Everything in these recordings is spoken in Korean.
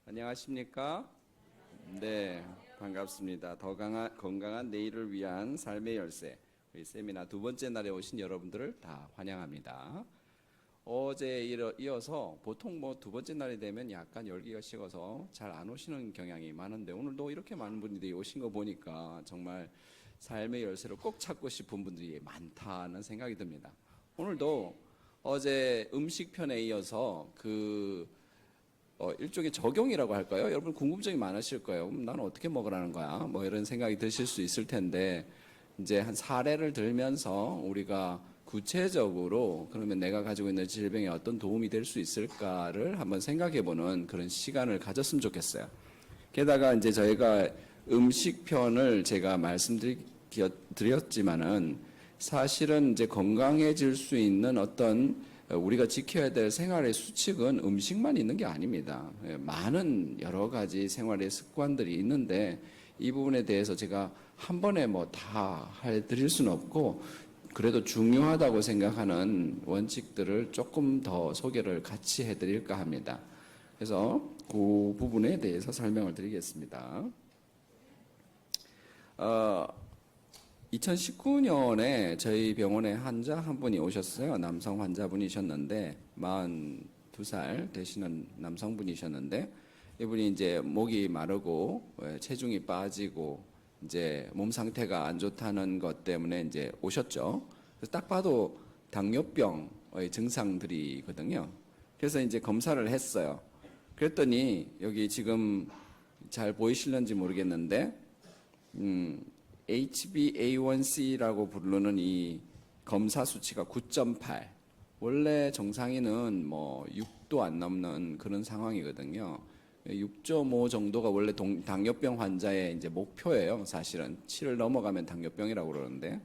안녕하십니까? 네, 반갑습니다. 더 건강한 내일을 위한 삶의 열쇠. 우리 세미나 두 번째 날에 오신 여러분들을 다 환영합니다. 어제 이어서 보통 두 번째 날이 되면 약간 열기가 식어서 잘 안 오시는 경향이 많은데 오늘도 이렇게 많은 분들이 오신 거 보니까 정말 삶의 열쇠를 꼭 찾고 싶은 분들이 많다는 생각이 듭니다. 오늘도 어제 음식편에 이어서 일종의 적용이라고 할까요? 여러분 궁금증이 많으실 거예요. 나는 어떻게 먹으라는 거야? 뭐 이런 생각이 드실 수 있을 텐데, 이제 한 사례를 들면서 우리가 구체적으로 그러면 내가 가지고 있는 질병에 어떤 도움이 될 수 있을까를 한번 생각해 보는 그런 시간을 가졌으면 좋겠어요. 게다가 이제 저희가 음식편을 제가 말씀드렸지만은 사실은 이제 건강해질 수 있는 어떤 우리가 지켜야 될 생활의 수칙은 음식만 있는 게 아닙니다. 많은 여러 가지 생활의 습관들이 있는데 이 부분에 대해서 제가 한 번에 다 해드릴 수는 없고 그래도 중요하다고 생각하는 원칙들을 조금 더 소개를 같이 해드릴까 합니다. 그래서 그 부분에 대해서 설명을 드리겠습니다. 2019년에 저희 병원에 환자 한 분이 오셨어요. 남성 환자분이셨는데 42살 되시는 남성분이셨는데 이분이 이제 목이 마르고 체중이 빠지고 이제 몸 상태가 안 좋다는 것 때문에 이제 오셨죠. 그래서 딱 봐도 당뇨병의 증상들이거든요. 그래서 이제 검사를 했어요. 그랬더니 여기 지금 잘 보이실는지 모르겠는데 HbA1c라고 부르는 이 검사 수치가 9.8. 원래 정상인은 6도 안 넘는 그런 상황이거든요. 6.5 정도가 원래 당뇨병 환자의 이제 목표예요. 사실은 7을 넘어가면 당뇨병이라고 그러는데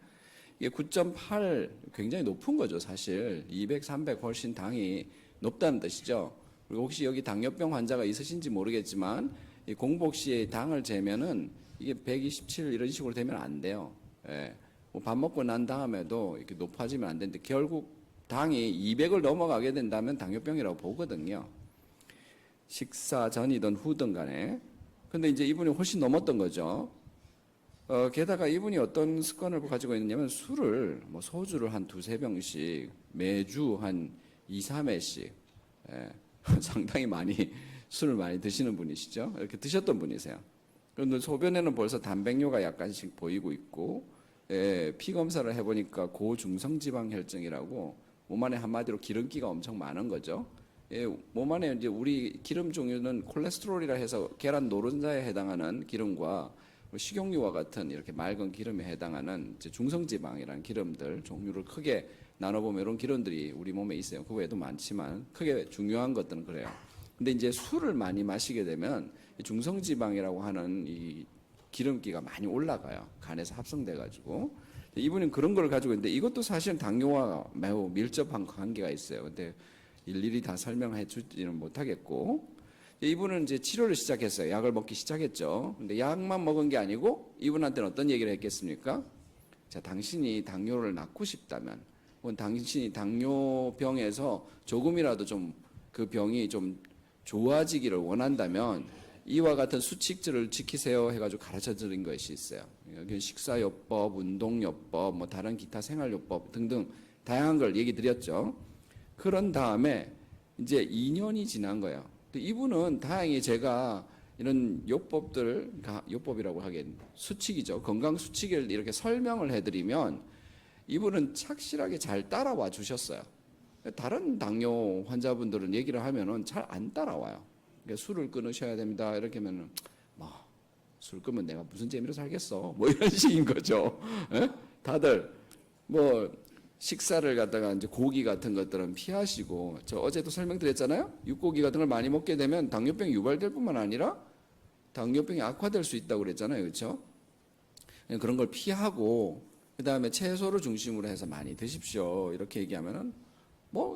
이게 9.8 굉장히 높은 거죠. 사실 200, 300 훨씬 당이 높다는 뜻이죠. 그리고 혹시 여기 당뇨병 환자가 있으신지 모르겠지만 이 공복 시에 당을 재면은 이게 127 이런 식으로 되면 안 돼요. 예. 밥 먹고 난 다음에도 이렇게 높아지면 안 되는데 결국 당이 200을 넘어가게 된다면 당뇨병이라고 보거든요. 식사 전이든 후든 간에. 근데 이제 이분이 훨씬 넘었던 거죠. 게다가 이분이 어떤 습관을 가지고 있느냐면 술을 소주를 한 2-3병씩 매주 한 2-3회씩 상당히 많이 술을 많이 드시는 분이시죠. 이렇게 드셨던 분이세요. 그런데 소변에는 벌써 단백뇨가 약간씩 보이고 있고, 피 검사를 해보니까 고중성지방혈증이라고 몸 안에 한마디로 기름기가 엄청 많은 거죠. 몸 안에 이제 우리 기름 종류는 콜레스테롤이라 해서 계란 노른자에 해당하는 기름과 식용유와 같은 이렇게 맑은 기름에 해당하는 이제 중성지방이라는 기름들 종류를 크게 나눠보면 이런 기름들이 우리 몸에 있어요. 그 외에도 많지만 크게 중요한 것들은 그래요. 근데 이제 술을 많이 마시게 되면 중성지방이라고 하는 이 기름기가 많이 올라가요. 간에서 합성돼가지고. 이분은 그런 걸 가지고 있는데 이것도 사실은 당뇨와 매우 밀접한 관계가 있어요. 근데 일일이 다 설명해 주지는 못하겠고. 이분은 이제 치료를 시작했어요. 약을 먹기 시작했죠. 근데 약만 먹은 게 아니고 이분한테는 어떤 얘기를 했겠습니까? 자, 당신이 당뇨를 낫고 싶다면, 혹은 당신이 당뇨병에서 조금이라도 좀 그 병이 좀 좋아지기를 원한다면 이와 같은 수칙들을 지키세요 해가지고 가르쳐 드린 것이 있어요. 여기 식사요법, 운동요법, 다른 기타 생활요법 등등 다양한 걸 얘기 드렸죠. 그런 다음에 이제 2년이 지난 거예요. 이분은 다행히 제가 이런 요법이라고 하기엔 수칙이죠. 건강 수칙을 이렇게 설명을 해드리면 이분은 착실하게 잘 따라와 주셨어요. 다른 당뇨 환자분들은 얘기를 하면은 잘 안 따라와요. 그러니까 술을 끊으셔야 됩니다. 이렇게 하면은 술 끊으면 내가 무슨 재미로 살겠어. 이런 식인 거죠. 에? 다들 식사를 갖다가 이제 고기 같은 것들은 피하시고, 저 어제도 설명드렸잖아요. 육고기 같은 걸 많이 먹게 되면 당뇨병이 유발될 뿐만 아니라 당뇨병이 악화될 수 있다고 그랬잖아요. 그렇죠? 그런 걸 피하고 그다음에 채소를 중심으로 해서 많이 드십시오. 이렇게 얘기하면은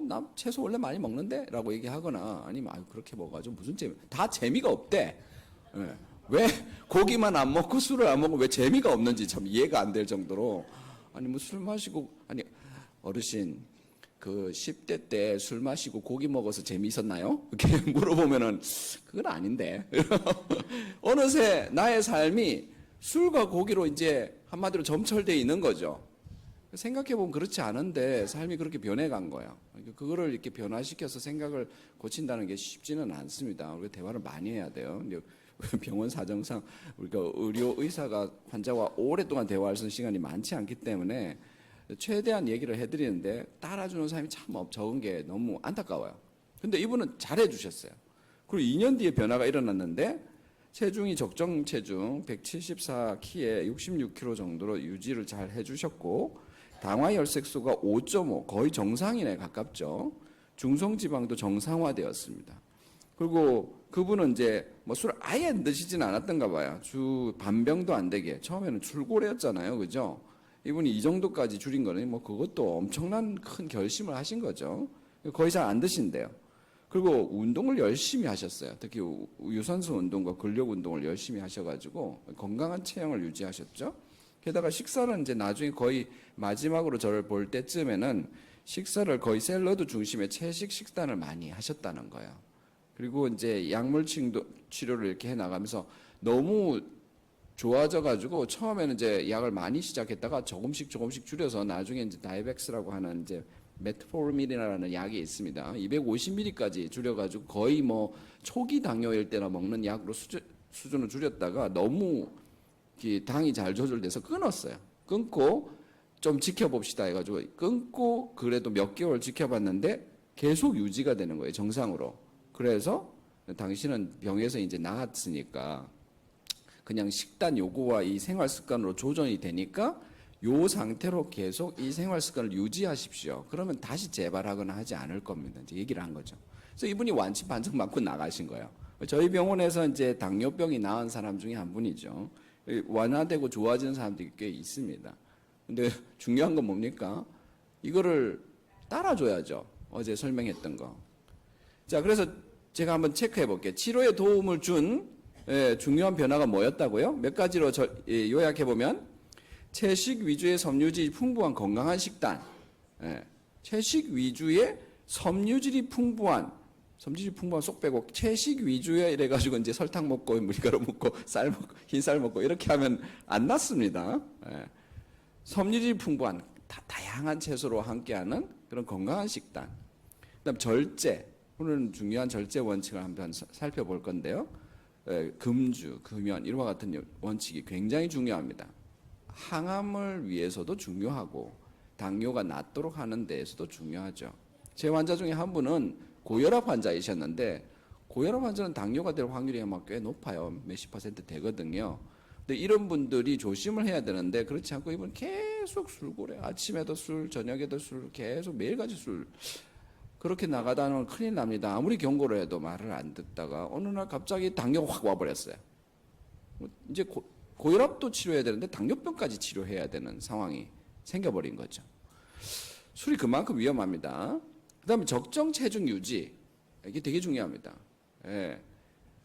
나 채소 원래 많이 먹는데? 라고 얘기하거나 아니면 그렇게 먹어가지고 무슨 다 재미가 없대. 예. 왜 고기만 안 먹고 술을 안 먹고 왜 재미가 없는지 참 이해가 안 될 정도로 술 마시고 어르신 그 10대 때 술 마시고 고기 먹어서 재미있었나요? 이렇게 물어보면은 그건 아닌데. 어느새 나의 삶이 술과 고기로 이제 한마디로 점철되어 있는 거죠. 생각해보면 그렇지 않은데 삶이 그렇게 변해간 거예요. 그거를 이렇게 변화시켜서 생각을 고친다는 게 쉽지는 않습니다. 우리가 대화를 많이 해야 돼요. 병원 사정상 우리가 의료 의사가 환자와 오랫동안 대화할 수 있는 시간이 많지 않기 때문에 최대한 얘기를 해드리는데 따라주는 사람이 참 적은 게 너무 안타까워요. 근데 이분은 잘해주셨어요. 그리고 2년 뒤에 변화가 일어났는데 체중이 적정 체중 174 키에 66kg 정도로 유지를 잘 해주셨고 당화혈색소가 5.5 거의 정상인에 가깝죠. 중성지방도 정상화되었습니다. 그리고 그분은 이제 뭐 술 아예 안 드시진 않았던가 봐요. 주 반병도 안 되게 처음에는 출골이었잖아요, 그죠? 이분이 이 정도까지 줄인 거는 뭐 그것도 엄청난 큰 결심을 하신 거죠. 거의 잘 안 드신대요. 그리고 운동을 열심히 하셨어요. 특히 유산소 운동과 근력 운동을 열심히 하셔가지고 건강한 체형을 유지하셨죠. 게다가 식사는 이제 나중에 거의 마지막으로 저를 볼 때쯤에는 식사를 거의 샐러드 중심의 채식 식단을 많이 하셨다는 거예요. 그리고 이제 약물 치료를 이렇게 해 나가면서 너무 좋아져가지고 처음에는 이제 약을 많이 시작했다가 조금씩 줄여서 나중에 이제 다이백스라고 하는 이제 메트포르민이라는 약이 있습니다. 250ml까지 줄여가지고 거의 뭐 초기 당뇨일 때나 먹는 약으로 수준을 줄였다가 너무 당이 잘 조절돼서 끊었어요. 끊고 좀 지켜봅시다 해가지고 끊고 그래도 몇 개월 지켜봤는데 계속 유지가 되는 거예요. 정상으로. 그래서 당신은 병에서 이제 나았으니까 그냥 식단 요구와 이 생활 습관으로 조정이 되니까 요 상태로 계속 이 생활 습관을 유지하십시오. 그러면 다시 재발하거나 하지 않을 겁니다. 이제 얘기를 한 거죠. 그래서 이분이 완치 판정 맞고 나가신 거예요. 저희 병원에서 이제 당뇨병이 나은 사람 중에 한 분이죠. 완화되고 좋아지는 사람들이 꽤 있습니다. 근데 중요한 건 뭡니까? 이거를 따라줘야죠. 어제 설명했던 거. 자, 그래서 제가 한번 체크해 볼게요. 치료에 도움을 준 중요한 변화가 뭐였다고요? 몇 가지로 요약해 보면 채식 위주의 섬유질이 풍부한 건강한 식단, 채식 위주의 섬유질이 풍부한 쏙 빼고 채식 위주의 이래가지고 이제 설탕 먹고 밀가루 먹고 쌀 먹고 흰쌀 먹고 이렇게 하면 안 낫습니다. 섬유질이 풍부한 다양한 채소로 함께하는 그런 건강한 식단. 그다음 절제. 오늘은 중요한 절제 원칙을 한번 살펴볼 건데요. 금주, 금연 이와 같은 원칙이 굉장히 중요합니다. 항암을 위해서도 중요하고 당뇨가 낫도록 하는 데에서도 중요하죠. 제 환자 중에 한 분은 고혈압 환자이셨는데 고혈압 환자는 당뇨가 될 확률이 아마 꽤 높아요. 몇십 % 되거든요. 근데 이런 분들이 조심을 해야 되는데 그렇지 않고 이분 계속 술고래. 아침에도 술, 저녁에도 술, 계속 매일같이 술. 그렇게 나가다는 큰일 납니다. 아무리 경고를 해도 말을 안 듣다가 어느 날 갑자기 당뇨가 확 와버렸어요. 이제 고혈압도 치료해야 되는데 당뇨병까지 치료해야 되는 상황이 생겨버린 거죠. 술이 그만큼 위험합니다. 그 다음에 적정 체중 유지. 이게 되게 중요합니다.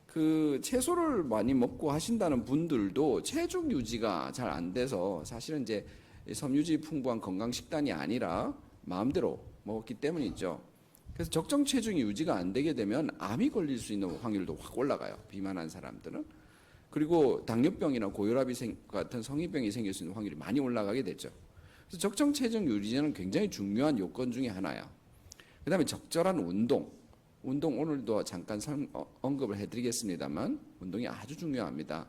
그 채소를 많이 먹고 하신다는 분들도 체중 유지가 잘 안 돼서 사실은 이제 섬유질 풍부한 건강 식단이 아니라 마음대로 먹었기 때문이죠. 그래서 적정 체중이 유지가 안 되게 되면 암이 걸릴 수 있는 확률도 확 올라가요. 비만한 사람들은. 그리고 당뇨병이나 고혈압 같은 성인병이 생길 수 있는 확률이 많이 올라가게 되죠. 그래서 적정 체중 유지는 굉장히 중요한 요건 중에 하나야. 그 다음에 적절한 운동 오늘도 잠깐 언급을 해드리겠습니다만 운동이 아주 중요합니다.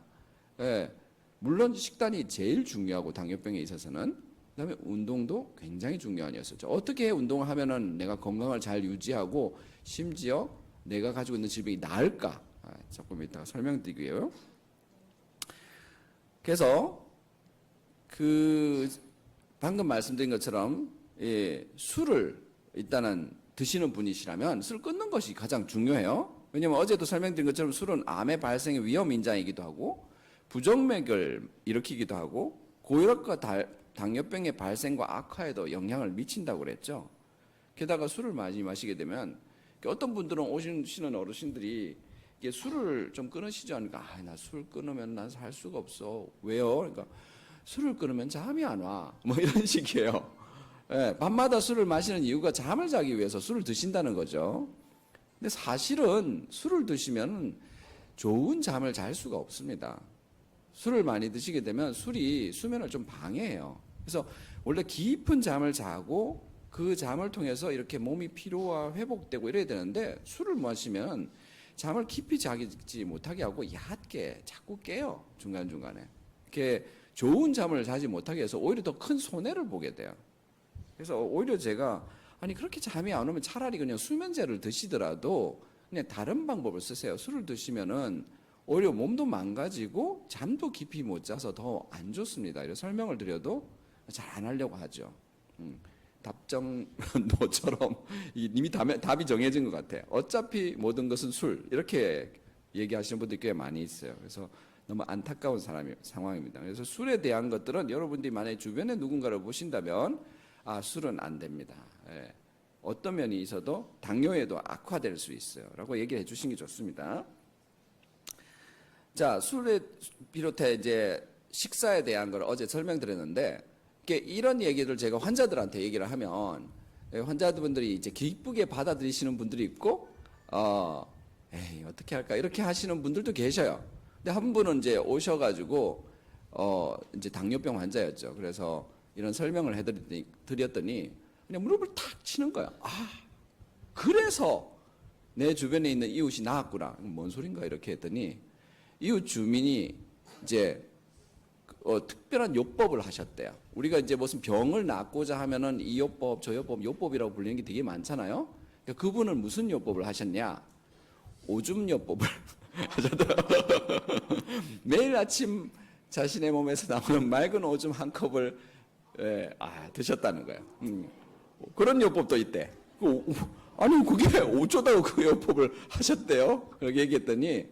물론 식단이 제일 중요하고 당뇨병에 있어서는 그다음에 운동도 굉장히 중요한 요소죠. 어떻게 운동을 하면은 내가 건강을 잘 유지하고 심지어 내가 가지고 있는 질병이 나을까? 조금 이따가 설명드리고요. 그래서 그 방금 말씀드린 것처럼 술을 일단은 드시는 분이시라면 술 끊는 것이 가장 중요해요. 왜냐하면 어제도 설명드린 것처럼 술은 암의 발생의 위험 인자이기도 하고 부정맥을 일으키기도 하고 고혈압과 당뇨병의 발생과 악화에도 영향을 미친다고 그랬죠. 게다가 술을 많이 마시게 되면 어떤 분들은 오시는 어르신들이 이게 술을 좀 끊으시죠. 그러니까 나 술 끊으면 난 살 수가 없어. 왜요? 그러니까 술을 끊으면 잠이 안 와. 뭐 이런 식이에요. 예, 밤마다 술을 마시는 이유가 잠을 자기 위해서 술을 드신다는 거죠. 근데 사실은 술을 드시면 좋은 잠을 잘 수가 없습니다. 술을 많이 드시게 되면 술이 수면을 좀 방해해요. 그래서 원래 깊은 잠을 자고 그 잠을 통해서 이렇게 몸이 피로와 회복되고 이래야 되는데 술을 마시면 잠을 깊이 자지 못하게 하고 얕게 자꾸 깨요. 중간중간에. 이렇게 좋은 잠을 자지 못하게 해서 오히려 더 큰 손해를 보게 돼요. 그래서 오히려 제가 아니 그렇게 잠이 안 오면 차라리 그냥 수면제를 드시더라도 그냥 다른 방법을 쓰세요. 술을 드시면은 오히려 몸도 망가지고 잠도 깊이 못 자서 더 안 좋습니다. 이렇게 설명을 드려도 잘 안 하려고 하죠. 답정노처럼 이미 답이 정해진 것 같아요. 어차피 모든 것은 술 이렇게 얘기하시는 분들이 꽤 많이 있어요. 그래서 너무 안타까운 상황입니다. 그래서 술에 대한 것들은 여러분들이 만약에 주변에 누군가를 보신다면 아 술은 안 됩니다. 예. 어떤 면이 있어도 당뇨에도 악화될 수 있어요. 라고 얘기를 해주시는 게 좋습니다. 자, 술에 비롯해 이제 식사에 대한 걸 어제 설명드렸는데 이런 얘기를 제가 환자들한테 얘기를 하면 환자분들이 이제 기쁘게 받아들이시는 분들이 있고 에이 어떻게 할까 이렇게 하시는 분들도 계셔요. 근데 한 분은 이제 오셔가지고 이제 당뇨병 환자였죠. 그래서 이런 설명을 해드렸더니 그냥 무릎을 탁 치는 거야. 아 그래서 내 주변에 있는 이웃이 나았구나. 뭔 소린가 이렇게 했더니 이웃 주민이 이제 특별한 요법을 하셨대요. 우리가 이제 무슨 병을 낫고자 하면은 이 요법, 저 요법, 요법이라고 불리는 게 되게 많잖아요. 그러니까 그분은 무슨 요법을 하셨냐? 오줌 요법을 하셨대요. 매일 아침 자신의 몸에서 나오는 맑은 오줌 한 컵을 드셨다는 거예요. 그런 요법도 있대. 아니 그게 어쩌다가 그 요법을 하셨대요? 그렇게 얘기했더니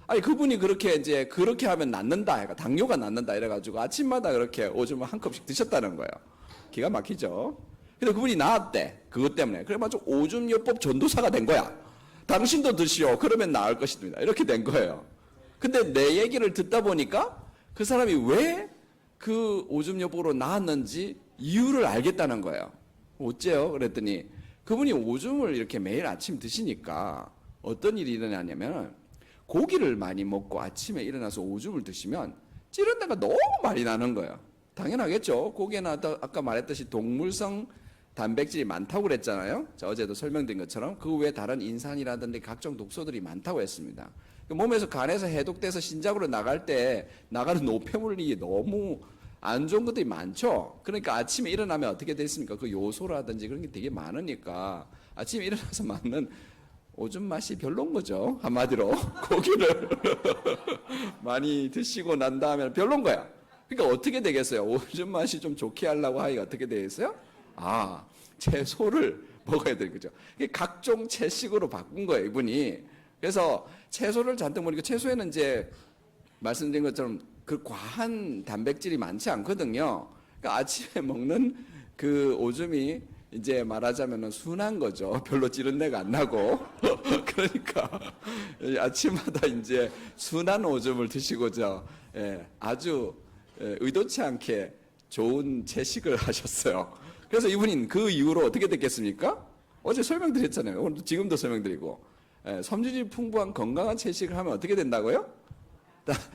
아니 그분이 그렇게 이제 그렇게 하면 낫는다, 그러니까 당뇨가 낫는다 이래가지고 아침마다 그렇게 오줌을 한 컵씩 드셨다는 거예요. 기가 막히죠. 근데 그분이 나았대. 그것 때문에. 그래가지고 오줌 요법 전도사가 된 거야. 당신도 드시오. 그러면 나을 것입니다. 이렇게 된 거예요. 근데 내 얘기를 듣다 보니까 그 사람이 왜 그 오줌 요법으로 나았는지 이유를 알겠다는 거예요. 어째요? 그랬더니 그분이 오줌을 이렇게 매일 아침 드시니까 어떤 일이 일어나냐면 고기를 많이 먹고 아침에 일어나서 오줌을 드시면 찌른내가 너무 많이 나는 거예요. 당연하겠죠. 고기에는 아까 말했듯이 동물성 단백질이 많다고 그랬잖아요. 자, 어제도 설명드린 것처럼 그 외에 다른 인산이라든지 각종 독소들이 많다고 했습니다. 몸에서 간에서 해독돼서 신장으로 나갈 때 나가는 노폐물이 너무 안 좋은 것들이 많죠. 그러니까 아침에 일어나면 어떻게 됐습니까? 그 요소라든지 그런 게 되게 많으니까 아침에 일어나서 맞는 오줌 맛이 별로인 거죠. 한마디로 고기를 많이 드시고 난 다음에 별로인 거야. 그러니까 어떻게 되겠어요? 오줌 맛이 좀 좋게 하려고 하기가 어떻게 되겠어요? 채소를 먹어야 되는 거죠. 각종 채식으로 바꾼 거예요, 이분이. 그래서 채소를 잔뜩 먹으니까 채소에는 이제 말씀드린 것처럼 그 과한 단백질이 많지 않거든요. 그러니까 아침에 먹는 그 오줌이 이제 말하자면은 순한 거죠. 별로 찌른내가 안 나고. 그러니까 아침마다 이제 순한 오줌을 드시고죠. 아주 의도치 않게 좋은 채식을 하셨어요. 그래서 이분이 그 이후로 어떻게 됐겠습니까? 어제 설명드렸잖아요. 오늘도 지금도 설명드리고. 섬유질 풍부한 건강한 채식을 하면 어떻게 된다고요?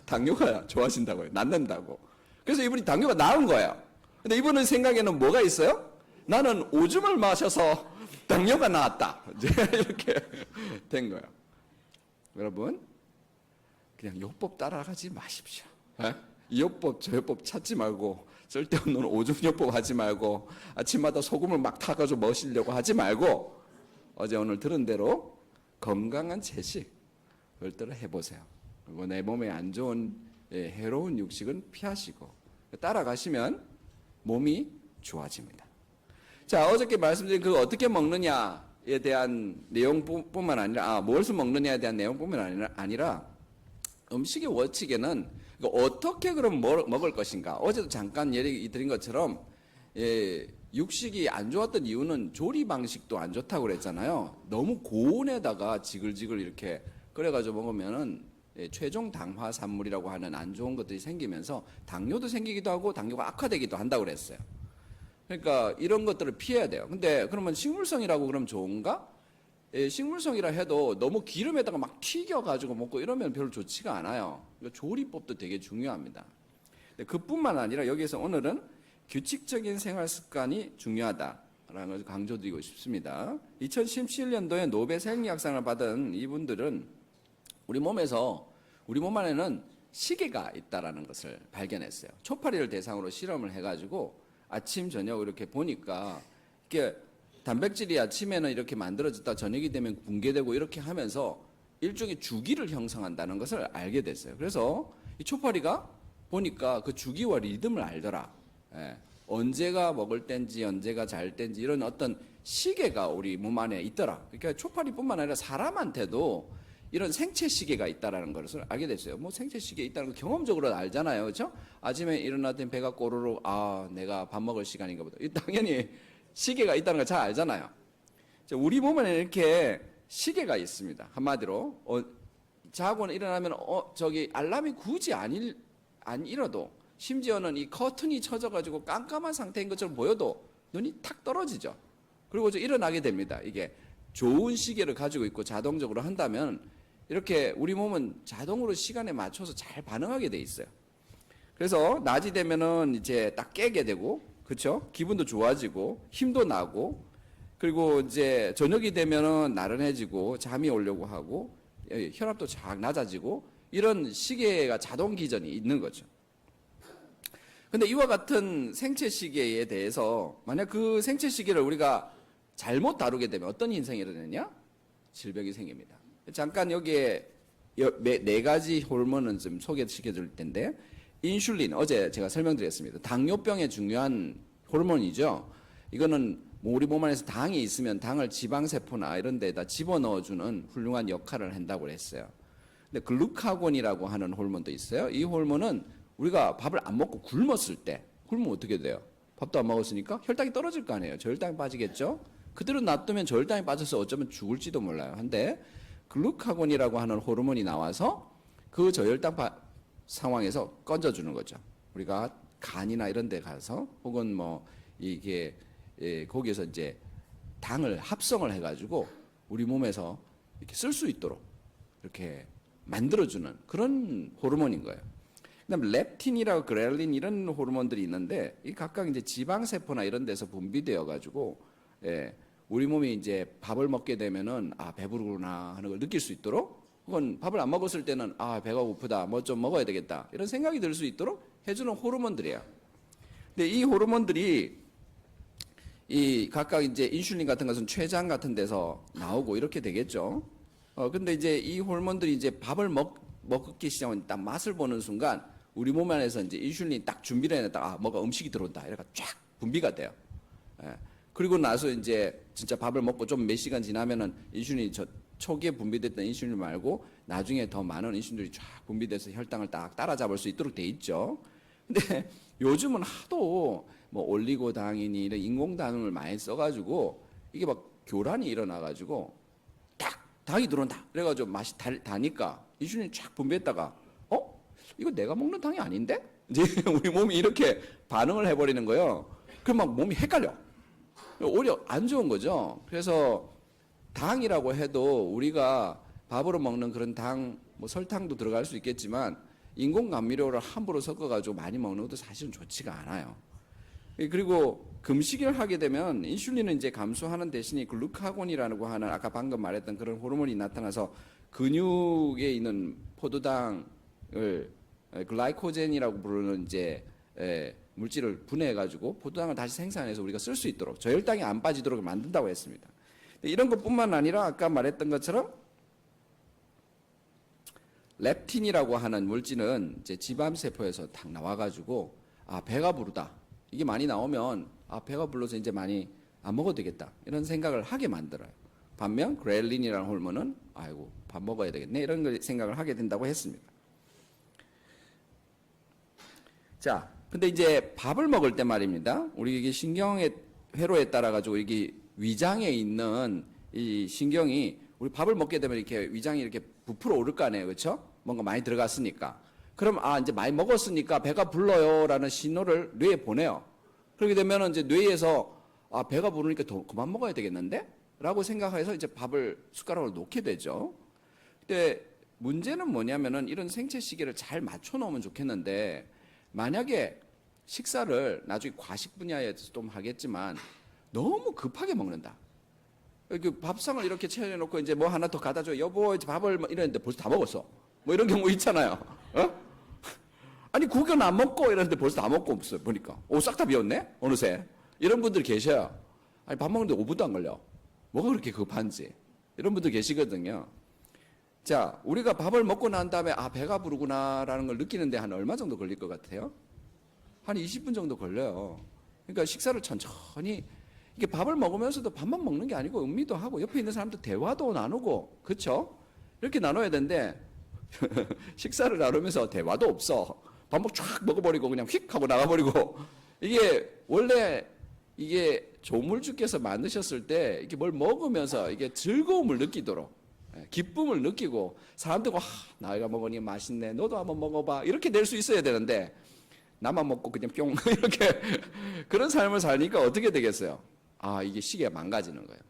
당뇨가 좋아진다고요. 낫는다고. 그래서 이분이 당뇨가 나은 거예요. 근데 이분은 생각에는 뭐가 있어요? 나는 오줌을 마셔서 당뇨가 나았다. 이제 이렇게 된 거예요. 여러분, 그냥 요법 따라가지 마십시오. 이 요법, 저 요법 찾지 말고, 쓸데없는 오줌 요법 하지 말고, 아침마다 소금을 막 타가지고 마시려고 하지 말고, 어제 오늘 들은 대로 건강한 채식, 그걸 해보세요. 그리고 내 몸에 안 좋은 해로운 육식은 피하시고, 따라가시면 몸이 좋아집니다. 자, 어저께 말씀드린 그 어떻게 먹느냐에 대한 내용뿐만 아니라, 무엇을 먹느냐에 대한 내용뿐만 아니라 음식의 원칙에는 어떻게 그럼 먹을 것인가. 어제도 잠깐 얘기 드린 것처럼, 육식이 안 좋았던 이유는 조리 방식도 안 좋다고 그랬잖아요. 너무 고온에다가 지글지글 이렇게 끓여가지고 먹으면은 최종 당화 산물이라고 하는 안 좋은 것들이 생기면서 당뇨도 생기기도 하고 당뇨가 악화되기도 한다고 그랬어요. 그러니까 이런 것들을 피해야 돼요. 근데 그러면 식물성이라고 그러면 좋은가? 예, 식물성이라 해도 너무 기름에다가 막 튀겨가지고 먹고 이러면 별로 좋지가 않아요. 그러니까 조리법도 되게 중요합니다. 그뿐만 아니라 여기서 오늘은 규칙적인 생활 습관이 중요하다라는 것을 강조드리고 싶습니다. 2017년도에 노벨 생리학상을 받은 이분들은 우리 몸 안에는 시계가 있다라는 것을 발견했어요. 초파리를 대상으로 실험을 해가지고 아침 저녁 이렇게 보니까 이게 단백질이 아침에는 이렇게 만들어졌다 저녁이 되면 붕괴되고 이렇게 하면서 일종의 주기를 형성한다는 것을 알게 됐어요. 그래서 이 초파리가 보니까 그 주기와 리듬을 알더라. 예. 언제가 먹을 땐지 언제가 잘 땐지 이런 어떤 시계가 우리 몸 안에 있더라. 그러니까 초파리뿐만 아니라 사람한테도 이런 생체 시계가 있다라는 것을 알게 됐어요. 뭐 생체 시계 있다는 거 경험적으로 알잖아요. 그렇죠? 아침에 일어났더니 배가 꼬르륵 내가 밥 먹을 시간인가 보다. 당연히 시계가 있다는 걸 잘 알잖아요. 우리 몸에는 이렇게 시계가 있습니다. 한마디로 자고는 일어나면 저기 알람이 굳이 안 일어도 심지어는 이 커튼이 쳐져가지고 깜깜한 상태인 것처럼 보여도 눈이 탁 떨어지죠. 그리고 일어나게 됩니다. 이게 좋은 시계를 가지고 있고 자동적으로 한다면 이렇게 우리 몸은 자동으로 시간에 맞춰서 잘 반응하게 돼 있어요. 그래서 낮이 되면은 이제 딱 깨게 되고, 그렇죠? 기분도 좋아지고 힘도 나고, 그리고 이제 저녁이 되면은 나른해지고 잠이 오려고 하고 혈압도 쫙 낮아지고 이런 시계가 자동 기전이 있는 거죠. 근데 이와 같은 생체 시계에 대해서 만약 그 생체 시계를 우리가 잘못 다루게 되면 어떤 현상이 일어나냐? 질병이 생깁니다. 잠깐 여기에 네 가지 호르몬은 좀 소개시켜 줄 텐데, 인슐린, 어제 제가 설명드렸습니다. 당뇨병에 중요한 호르몬이죠. 이거는 뭐 우리 몸 안에서 당이 있으면 당을 지방세포나 이런 데다 집어넣어주는 훌륭한 역할을 한다고 했어요. 근데 글루카곤이라고 하는 호르몬도 있어요. 이 호르몬은 우리가 밥을 안 먹고 굶었을 때, 굶으면 어떻게 돼요? 밥도 안 먹었으니까 혈당이 떨어질 거 아니에요. 저혈당이 빠지겠죠? 그대로 놔두면 저혈당이 빠져서 어쩌면 죽을지도 몰라요. 근데 글루카곤이라고 하는 호르몬이 나와서 그 저혈당 상황에서 건져주는 거죠. 우리가 간이나 이런 데 가서 혹은 뭐 이게 거기에서 이제 당을 합성을 해가지고 우리 몸에서 이렇게 쓸 수 있도록 이렇게 만들어주는 그런 호르몬인 거예요. 그다음에 렙틴이라고 그렐린 이런 호르몬들이 있는데 이 각각 이제 지방세포나 이런 데서 분비되어 가지고 우리 몸이 이제 밥을 먹게 되면은 배부르구나 하는 걸 느낄 수 있도록, 혹은 밥을 안 먹었을 때는 배가 고프다 뭐 좀 먹어야 되겠다 이런 생각이 들 수 있도록 해주는 호르몬들이에요. 근데 이 호르몬들이 이 각각 이제 인슐린 같은 것은 췌장 같은 데서 나오고 이렇게 되겠죠. 근데 이제 이 호르몬들이 이제 밥을 먹기 시작하면 딱 맛을 보는 순간 우리 몸 안에서 이제 인슐린이 딱 준비를 해놨다. 뭐가 음식이 들어온다. 이래가 쫙 분비가 돼요. 그리고 나서 이제 진짜 밥을 먹고 좀 몇 시간 지나면은 인슐린이 초기에 분비됐던 인슐린 말고 나중에 더 많은 인슐린들이 쫙 분비돼서 혈당을 딱 따라잡을 수 있도록 돼 있죠. 근데 요즘은 하도 뭐 올리고당이니 이런 인공당을 많이 써가지고 이게 막 교란이 일어나가지고 딱 당이 들어온다. 그래가지고 맛이 다니까 인슐린이 쫙 분비했다가 이거 내가 먹는 당이 아닌데? 이제 우리 몸이 이렇게 반응을 해버리는 거예요. 그럼 막 몸이 헷갈려. 오히려 안 좋은 거죠. 그래서 당이라고 해도 우리가 밥으로 먹는 그런 당, 뭐 설탕도 들어갈 수 있겠지만 인공 감미료를 함부로 섞어가지고 많이 먹는 것도 사실은 좋지가 않아요. 그리고 금식을 하게 되면 인슐린은 이제 감소하는 대신에 글루카곤이라고 하는 아까 방금 말했던 그런 호르몬이 나타나서 근육에 있는 포도당을 글라이코젠이라고 부르는 이제 물질을 분해해가지고 포도당을 다시 생산해서 우리가 쓸 수 있도록 저혈당이 안 빠지도록 만든다고 했습니다. 이런 것뿐만 아니라 아까 말했던 것처럼 렙틴이라고 하는 물질은 이제 지방세포에서 딱 나와가지고 배가 부르다. 이게 많이 나오면 배가 불러서 이제 많이 안 먹어도 되겠다. 이런 생각을 하게 만들어요. 반면 그렐린이라는 호르몬은 아이고 밥 먹어야 되겠네. 이런 걸 생각을 하게 된다고 했습니다. 자, 근데 이제 밥을 먹을 때 말입니다. 우리 이게 신경의 회로에 따라 가지고 이게 위장에 있는 이 신경이 우리 밥을 먹게 되면 이렇게 위장이 이렇게 부풀어 오를 거 아니에요, 그렇죠? 뭔가 많이 들어갔으니까. 그럼 이제 많이 먹었으니까 배가 불러요라는 신호를 뇌에 보내요. 그렇게 되면 이제 뇌에서 아, 배가 부르니까 더 그만 먹어야 되겠는데? 라고 생각해서 이제 밥을 숟가락으로 놓게 되죠. 근데 문제는 뭐냐면은 이런 생체 시계를 잘 맞춰 놓으면 좋겠는데 만약에 식사를 나중에 과식 분야에서 좀 하겠지만 너무 급하게 먹는다. 그 밥상을 이렇게 차려놓고 이제 뭐 하나 더 갖다 줘. 여보, 이제 밥을 이랬는데 벌써 다 먹었어. 뭐 이런 경우 있잖아요. 어? 아니, 국은 안 먹고 이랬는데 벌써 다 먹고 없어요. 보니까. 오, 싹 다 비웠네? 어느새. 이런 분들 계셔요. 아니, 밥 먹는데 5분도 안 걸려. 뭐가 그렇게 급한지. 이런 분들 계시거든요. 자, 우리가 밥을 먹고 난 다음에 아, 배가 부르구나라는 걸 느끼는데 한 얼마 정도 걸릴 것 같아요? 한 20분 정도 걸려요. 그러니까 식사를 천천히 이게 밥을 먹으면서도 밥만 먹는 게 아니고 음미도 하고 옆에 있는 사람도 대화도 나누고 그렇죠? 이렇게 나눠야 되는데 식사를 나누면서 대화도 없어. 밥 쫙 먹어버리고 그냥 휙 하고 나가버리고 이게 원래 이게 조물주께서 만드셨을 때 이게 뭘 먹으면서 이게 즐거움을 느끼도록 기쁨을 느끼고 사람들과 나이가 먹으니 맛있네 너도 한번 먹어봐 이렇게 될 수 있어야 되는데 나만 먹고 그냥 뿅 이렇게 그런 삶을 사니까 어떻게 되겠어요? 아 이게 시계가 망가지는 거예요.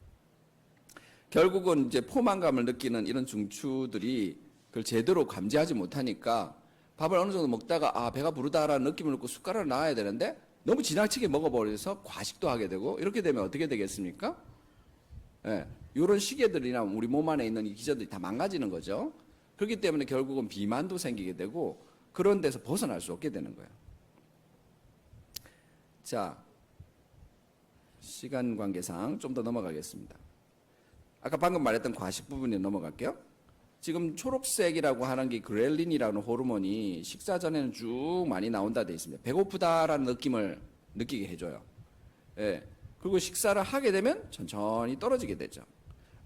결국은 이제 포만감을 느끼는 이런 중추들이 그걸 제대로 감지하지 못하니까 밥을 어느 정도 먹다가 아 배가 부르다라는 느낌을 넣고 숟가락을 놔야 되는데 너무 지나치게 먹어버려서 과식도 하게 되고 이렇게 되면 어떻게 되겠습니까? 예, 이런 시계들이나 우리 몸 안에 있는 이 기전들이 다 망가지는 거죠. 그렇기 때문에 결국은 비만도 생기게 되고 그런 데서 벗어날 수 없게 되는 거예요. 자, 시간 관계상 좀 더 넘어가겠습니다. 아까 방금 말했던 과식 부분에 넘어갈게요. 지금 초록색이라고 하는 게 그렐린이라는 호르몬이 식사 전에는 쭉 많이 나온다 돼 있습니다. 배고프다라는 느낌을 느끼게 해줘요. 예. 그리고 식사를 하게 되면 천천히 떨어지게 되죠.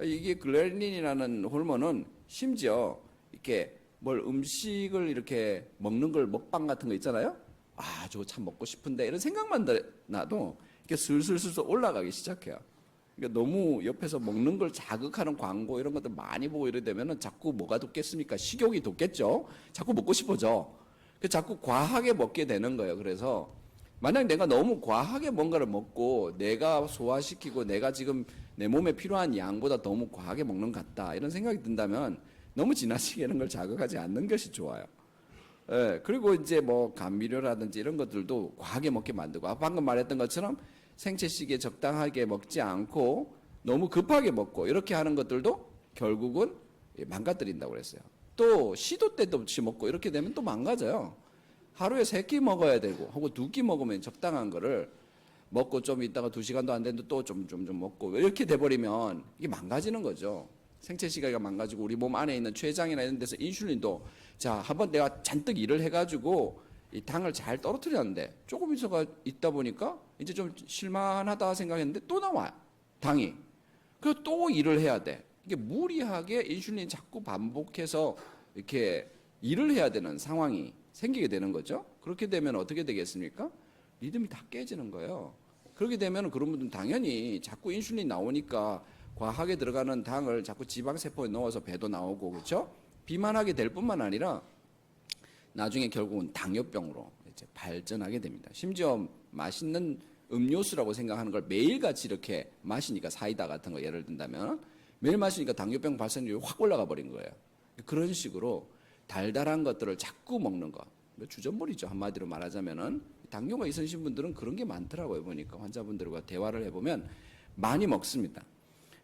이게 그렐린이라는 호르몬은 심지어 이렇게 뭘 음식을 이렇게 먹는 걸 먹방 같은 거 있잖아요. 아, 저거 참 먹고 싶은데 이런 생각만 나도 이렇게 슬슬슬슬 올라가기 시작해요. 그러니까 너무 옆에서 먹는 걸 자극하는 광고 이런 것들 많이 보고 이래 되면은 자꾸 뭐가 돋겠습니까? 식욕이 돋겠죠. 자꾸 먹고 싶어져. 자꾸 과하게 먹게 되는 거예요. 그래서 만약 내가 너무 과하게 뭔가를 먹고 내가 소화시키고 내가 지금 내 몸에 필요한 양보다 너무 과하게 먹는 것 같다 이런 생각이 든다면 너무 지나치게 이런 걸 자극하지 않는 것이 좋아요. 예, 그리고 이제 뭐 감미료라든지 이런 것들도 과하게 먹게 만들고 방금 말했던 것처럼 생체 시기에 적당하게 먹지 않고 너무 급하게 먹고 이렇게 하는 것들도 결국은 망가뜨린다고 그랬어요. 또 시도 때도 없이 먹고 이렇게 되면 또 망가져요. 하루에 3끼 먹어야 되고 혹은 2끼 먹으면 적당한 거를 먹고 좀 있다가 2시간도 안 됐는데 또 좀 먹고 이렇게 돼버리면 이게 망가지는 거죠. 생체 시계가 망가지고 우리 몸 안에 있는 췌장이나 이런 데서 인슐린도 자 한번 내가 잔뜩 일을 해가지고 이 당을 잘 떨어뜨렸는데 조금 있다 보니까 이제 좀 실만하다 생각했는데 또 나와요 당이. 그래서 또 일을 해야 돼. 이게 무리하게 인슐린이 자꾸 반복해서 이렇게 일을 해야 되는 상황이 생기게 되는 거죠. 그렇게 되면 어떻게 되겠습니까? 리듬이 다 깨지는 거예요. 그렇게 되면 그런 분들은 당연히 자꾸 인슐린 나오니까 과하게 들어가는 당을 자꾸 지방세포에 넣어서 배도 나오고 그렇죠? 비만하게 될 뿐만 아니라 나중에 결국은 당뇨병으로 이제 발전하게 됩니다. 심지어 맛있는 음료수라고 생각하는 걸 매일같이 이렇게 마시니까 사이다 같은 거 예를 든다면 매일 마시니까 당뇨병 발생률이 확 올라가 버린 거예요. 그런 식으로 달달한 것들을 자꾸 먹는 거. 주전부리죠. 한마디로 말하자면은 당뇨가 있으신 분들은 그런 게 많더라고요. 보니까 환자분들과 대화를 해보면 많이 먹습니다.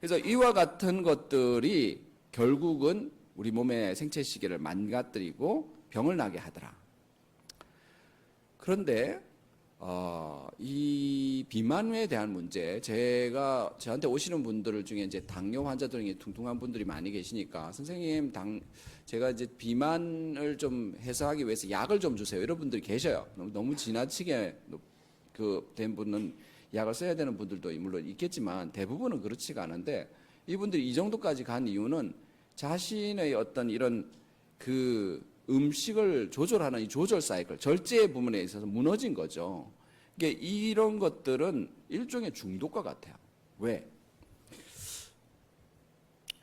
그래서 이와 같은 것들이 결국은 우리 몸의 생체 시계를 망가뜨리고 병을 나게 하더라. 그런데 이 비만에 대한 문제, 저한테 오시는 분들 중에 이제 당뇨 환자들 중에 퉁퉁한 분들이 많이 계시니까 선생님 제가 이제 비만을 좀 해소하기 위해서 약을 좀 주세요. 이런 분들이 계셔요. 너무 지나치게 된 분은 약을 써야 되는 분들도 물론 있겠지만 대부분은 그렇지가 않은데 이분들이 이 정도까지 간 이유는 자신의 어떤 이런 음식을 조절하는 이 조절 사이클, 절제 부분에 있어서 무너진 거죠. 이게 이런 것들은 일종의 중독과 같아요. 왜?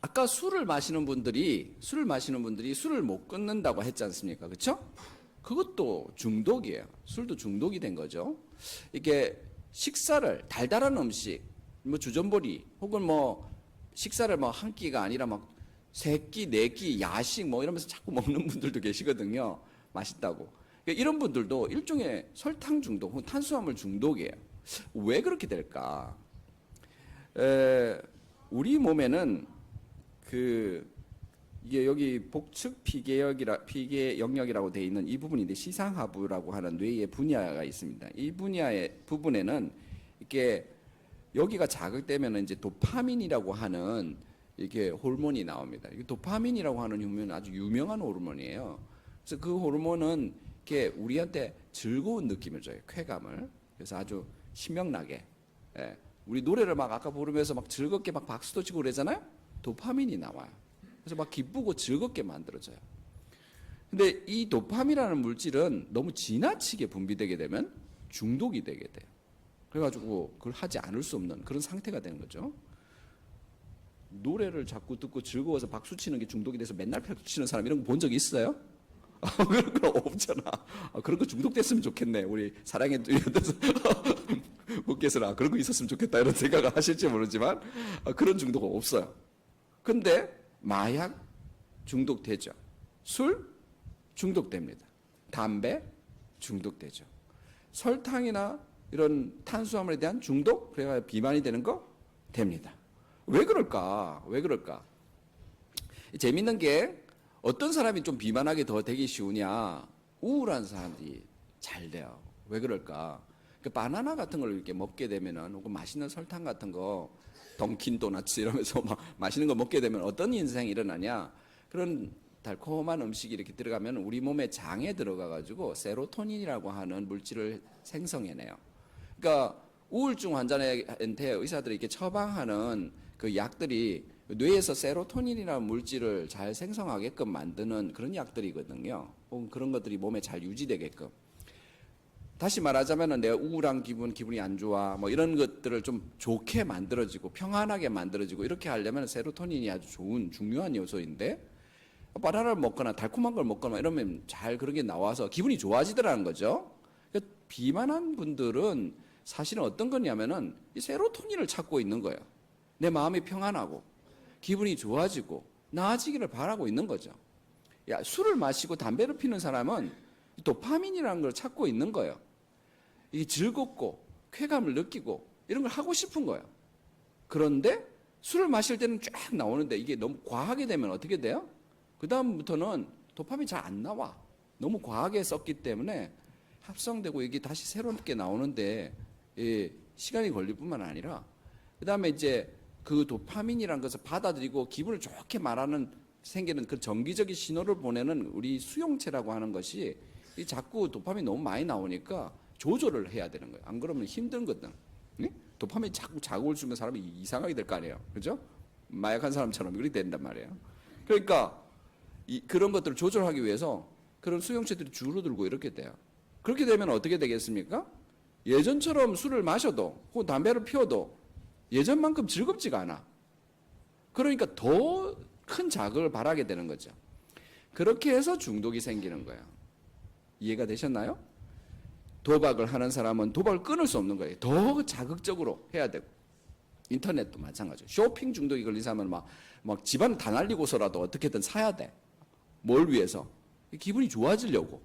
아까 술을 마시는 분들이 술을 못 끊는다고 했지 않습니까? 그렇죠? 그것도 중독이에요. 술도 중독이 된 거죠. 이게 식사를 달달한 음식, 뭐 주전부리 혹은 뭐 식사를 뭐 한 끼가 아니라 막 세 끼, 네 끼, 야식 뭐 이러면서 자꾸 먹는 분들도 계시거든요. 맛있다고. 그러니까 이런 분들도 일종의 설탕 중독 혹은 탄수화물 중독이에요. 왜 그렇게 될까? 우리 몸에는 이게 여기 복측 피계 영역이라고 되어 있는 이 부분인데 시상하부라고 하는 뇌의 분야가 있습니다. 이 분야의 부분에는 이렇게 여기가 자극되면 이제 도파민이라고 하는 이렇게 호르몬이 나옵니다. 이 도파민이라고 하는 호르몬은 아주 유명한 호르몬이에요. 그래서 그 호르몬은 이렇게 우리한테 즐거운 느낌을 줘요. 쾌감을. 그래서 아주 신명나게. 예. 우리 노래를 막 아까 부르면서 막 즐겁게 막 박수도 치고 그러잖아요. 도파민이 나와요. 그래서 막 기쁘고 즐겁게 만들어져요. 근데 이 도파민이라는 물질은 너무 지나치게 분비되게 되면 중독이 되게 돼요. 그래가지고 그걸 하지 않을 수 없는 그런 상태가 되는 거죠. 노래를 자꾸 듣고 즐거워서 박수 치는 게 중독이 돼서 맨날 박수 치는 사람 이런 거 본 적 있어요? 그런 거 없잖아. 그런 거 중독됐으면 좋겠네. 우리 사랑의 분께서는 그런 거 있었으면 좋겠다 이런 생각을 하실지 모르지만 그런 중독은 없어요. 근데 마약 중독되죠. 술 중독됩니다. 담배 중독되죠. 설탕이나 이런 탄수화물에 대한 중독, 그래야 비만이 되는 거 됩니다. 왜 그럴까? 왜 그럴까? 재밌는 게 어떤 사람이 좀 비만하게 더 되기 쉬우냐? 우울한 사람들이 잘 돼요. 왜 그럴까? 바나나 같은 걸 이렇게 먹게 되면은, 혹은 맛있는 설탕 같은 거, 던킨 도너츠 이러면서 막 맛있는 거 먹게 되면 어떤 인생이 일어나냐? 그런 달콤한 음식이 이렇게 들어가면 우리 몸의 장에 들어가가지고 세로토닌이라고 하는 물질을 생성해내요. 그러니까 우울증 환자한테 의사들이 이렇게 처방하는 그 약들이 뇌에서 세로토닌이라는 물질을 잘 생성하게끔 만드는 그런 약들이거든요. 혹은 그런 것들이 몸에 잘 유지되게끔. 다시 말하자면 내가 우울한 기분이 안 좋아, 뭐 이런 것들을 좀 좋게 만들어지고 평안하게 만들어지고 이렇게 하려면 세로토닌이 아주 좋은 중요한 요소인데 바나나를 먹거나 달콤한 걸 먹거나 이러면 잘 그런 게 나와서 기분이 좋아지더라는 거죠. 그러니까 비만한 분들은 사실은 어떤 거냐면은 이 세로토닌을 찾고 있는 거예요. 내 마음이 평안하고 기분이 좋아지고 나아지기를 바라고 있는 거죠. 야, 술을 마시고 담배를 피는 사람은 도파민이라는 걸 찾고 있는 거예요. 이게 즐겁고 쾌감을 느끼고 이런 걸 하고 싶은 거예요. 그런데 술을 마실 때는 쫙 나오는데 이게 너무 과하게 되면 어떻게 돼요? 그 다음부터는 도파민이 잘 안 나와. 너무 과하게 썼기 때문에 합성되고 이게 다시 새롭게 나오는데 시간이 걸릴 뿐만 아니라 그 다음에 이제 그 도파민이라는 것을 받아들이고 기분을 좋게 말하는 생기는 그 정기적인 신호를 보내는 우리 수용체라고 하는 것이 자꾸 도파민이 너무 많이 나오니까 조절을 해야 되는 거예요. 안 그러면 힘든 거든. 네? 도파민이 자꾸 자극을 주면 사람이 이상하게 될 거 아니에요. 그죠? 마약한 사람처럼 그렇게 된단 말이에요. 그러니까 그런 것들을 조절하기 위해서 그런 수용체들이 줄어들고 이렇게 돼요. 그렇게 되면 어떻게 되겠습니까? 예전처럼 술을 마셔도 혹은 담배를 피워도 예전만큼 즐겁지가 않아. 그러니까 더 큰 자극을 바라게 되는 거죠. 그렇게 해서 중독이 생기는 거예요. 이해가 되셨나요? 도박을 하는 사람은 도박을 끊을 수 없는 거예요. 더 자극적으로 해야 되고. 인터넷도 마찬가지예요. 쇼핑 중독이 걸린 사람은 막 집안 다 날리고서라도 어떻게든 사야 돼. 뭘 위해서? 기분이 좋아지려고.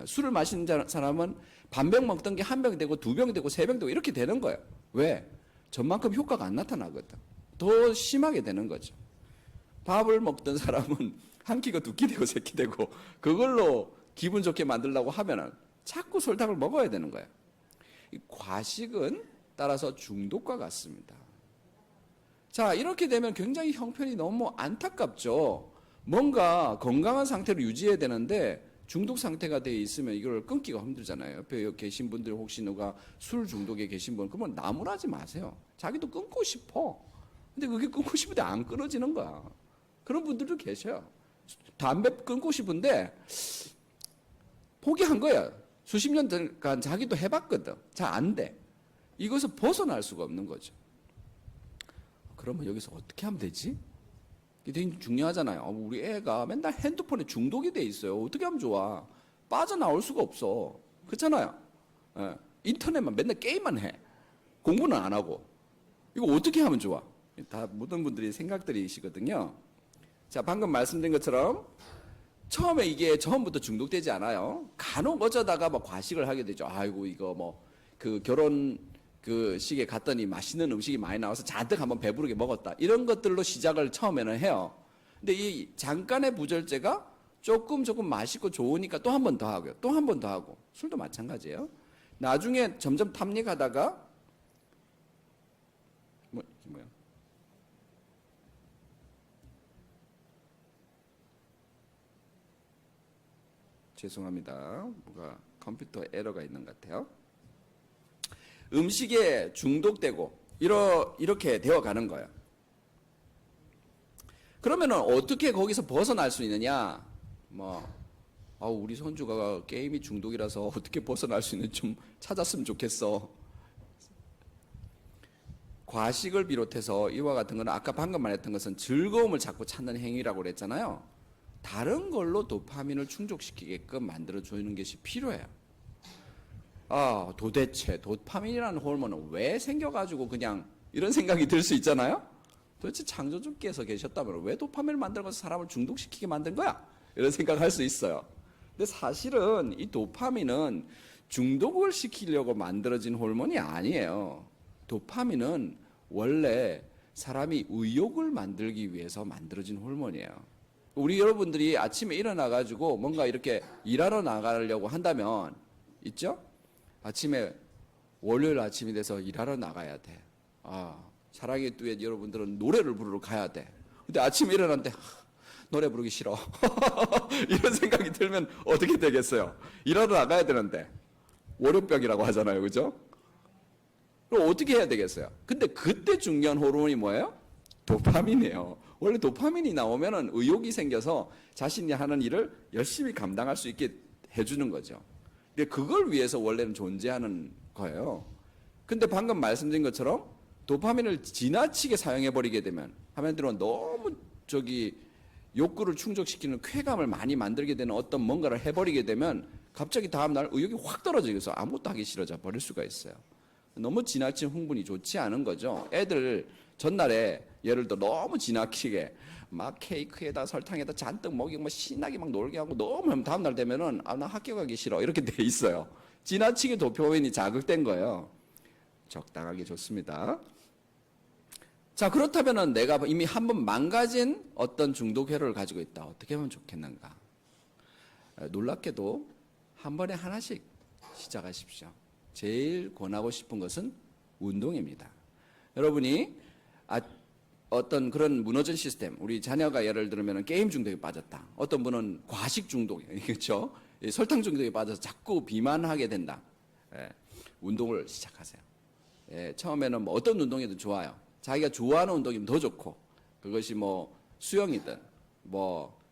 술을 마시는 사람은 반병 먹던 게 한 병 되고 두 병 되고 세 병 되고 이렇게 되는 거예요. 왜? 전만큼 효과가 안 나타나거든. 더 심하게 되는 거죠. 밥을 먹던 사람은 한 끼가 두 끼 되고 세 끼 되고 그걸로 기분 좋게 만들려고 하면은 자꾸 설탕을 먹어야 되는 거예요. 과식은 따라서 중독과 같습니다. 자, 이렇게 되면 굉장히 형편이 너무 안타깝죠. 뭔가 건강한 상태로 유지해야 되는데 중독 상태가 돼 있으면 이걸 끊기가 힘들잖아요. 옆에 계신 분들 혹시 누가 술 중독에 계신 분, 그러면 나무라지 마세요. 자기도 끊고 싶어. 근데 그게 끊고 싶은데 안 끊어지는 거야. 그런 분들도 계셔요. 담배 끊고 싶은데 포기한 거야. 수십 년간 자기도 해봤거든. 잘 안 돼. 이것을 벗어날 수가 없는 거죠. 그러면 여기서 어떻게 하면 되지? 이게 되게 중요하잖아요. 우리 애가 맨날 핸드폰에 중독이 돼 있어요. 어떻게 하면 좋아? 빠져나올 수가 없어. 그렇잖아요. 예. 인터넷만 맨날 게임만 해. 공부는 안 하고. 이거 어떻게 하면 좋아? 다 모든 분들이 생각들이시거든요. 자, 방금 말씀드린 것처럼 처음에 이게 처음부터 중독되지 않아요. 간혹 어쩌다가 뭐 과식을 하게 되죠. 아이고 이거 뭐 그 결혼 그 시기에 갔더니 맛있는 음식이 많이 나와서 잔뜩 한번 배부르게 먹었다. 이런 것들로 시작을 처음에는 해요. 근데 이 잠깐의 부절제가 조금 맛있고 좋으니까 또 한 번 더 하고요. 또 한 번 더 하고. 술도 마찬가지예요. 나중에 점점 탐닉하다가 뭐야? 죄송합니다. 뭐가 컴퓨터 에러가 있는 것 같아요. 음식에 중독되고 이렇게 되어가는 거예요. 그러면은 어떻게 거기서 벗어날 수 있느냐? 우리 손주가 게임이 중독이라서 어떻게 벗어날 수 있는지 좀 찾았으면 좋겠어. 과식을 비롯해서 이와 같은 거는 아까 방금 말했던 것은 즐거움을 자꾸 찾는 행위라고 그랬잖아요. 다른 걸로 도파민을 충족시키게끔 만들어주는 것이 필요해요. 도대체 도파민이라는 호르몬은 왜 생겨가지고 그냥 이런 생각이 들 수 있잖아요. 도대체 창조주께서 계셨다면 왜 도파민을 만들어서 사람을 중독시키게 만든 거야? 이런 생각을 할 수 있어요. 근데 사실은 이 도파민은 중독을 시키려고 만들어진 호르몬이 아니에요. 도파민은 원래 사람이 의욕을 만들기 위해서 만들어진 호르몬이에요. 우리 여러분들이 아침에 일어나가지고 뭔가 이렇게 일하러 나가려고 한다면, 있죠? 아침에, 월요일 아침이 돼서 일하러 나가야 돼. 사랑의 듀엣 여러분들은 노래를 부르러 가야 돼. 근데 아침에 일어났는데, 노래 부르기 싫어. 이런 생각이 들면 어떻게 되겠어요? 일하러 나가야 되는데. 월요병이라고 하잖아요. 그죠? 그럼 어떻게 해야 되겠어요? 근데 그때 중요한 호르몬이 뭐예요? 도파민이에요. 원래 도파민이 나오면은 의욕이 생겨서 자신이 하는 일을 열심히 감당할 수 있게 해주는 거죠. 근데 그걸 위해서 원래는 존재하는 거예요. 근데 방금 말씀드린 것처럼 도파민을 지나치게 사용해버리게 되면, 한마디로 너무 욕구를 충족시키는 쾌감을 많이 만들게 되는 어떤 뭔가를 해버리게 되면 갑자기 다음날 의욕이 확 떨어져서 아무것도 하기 싫어져 버릴 수가 있어요. 너무 지나친 흥분이 좋지 않은 거죠. 애들 전날에 예를 들어 너무 지나치게 막 케이크에다 설탕에다 잔뜩 먹이고 신나게 막 놀게 하고 너무 하면 다음날 되면은 나 학교 가기 싫어 이렇게 돼 있어요. 지나치게 도파민이 자극된 거예요. 적당하게 좋습니다. 자, 그렇다면은 내가 이미 한번 망가진 어떤 중독 회로를 가지고 있다. 어떻게 하면 좋겠는가? 놀랍게도 한 번에 하나씩 시작하십시오. 제일 권하고 싶은 것은 운동입니다. 여러분이 어떤 그런 무너진 시스템, 우리 자녀가 예를 들면 게임 중독에 빠졌다. 어떤 분은 과식 중독, 그렇죠? 설탕 중독에 빠져서 자꾸 비만하게 된다. 운동을 시작하세요. 처음에는 어떤 운동이든 좋아요. 자기가 좋아하는 운동이면 더 좋고, 그것이 수영이든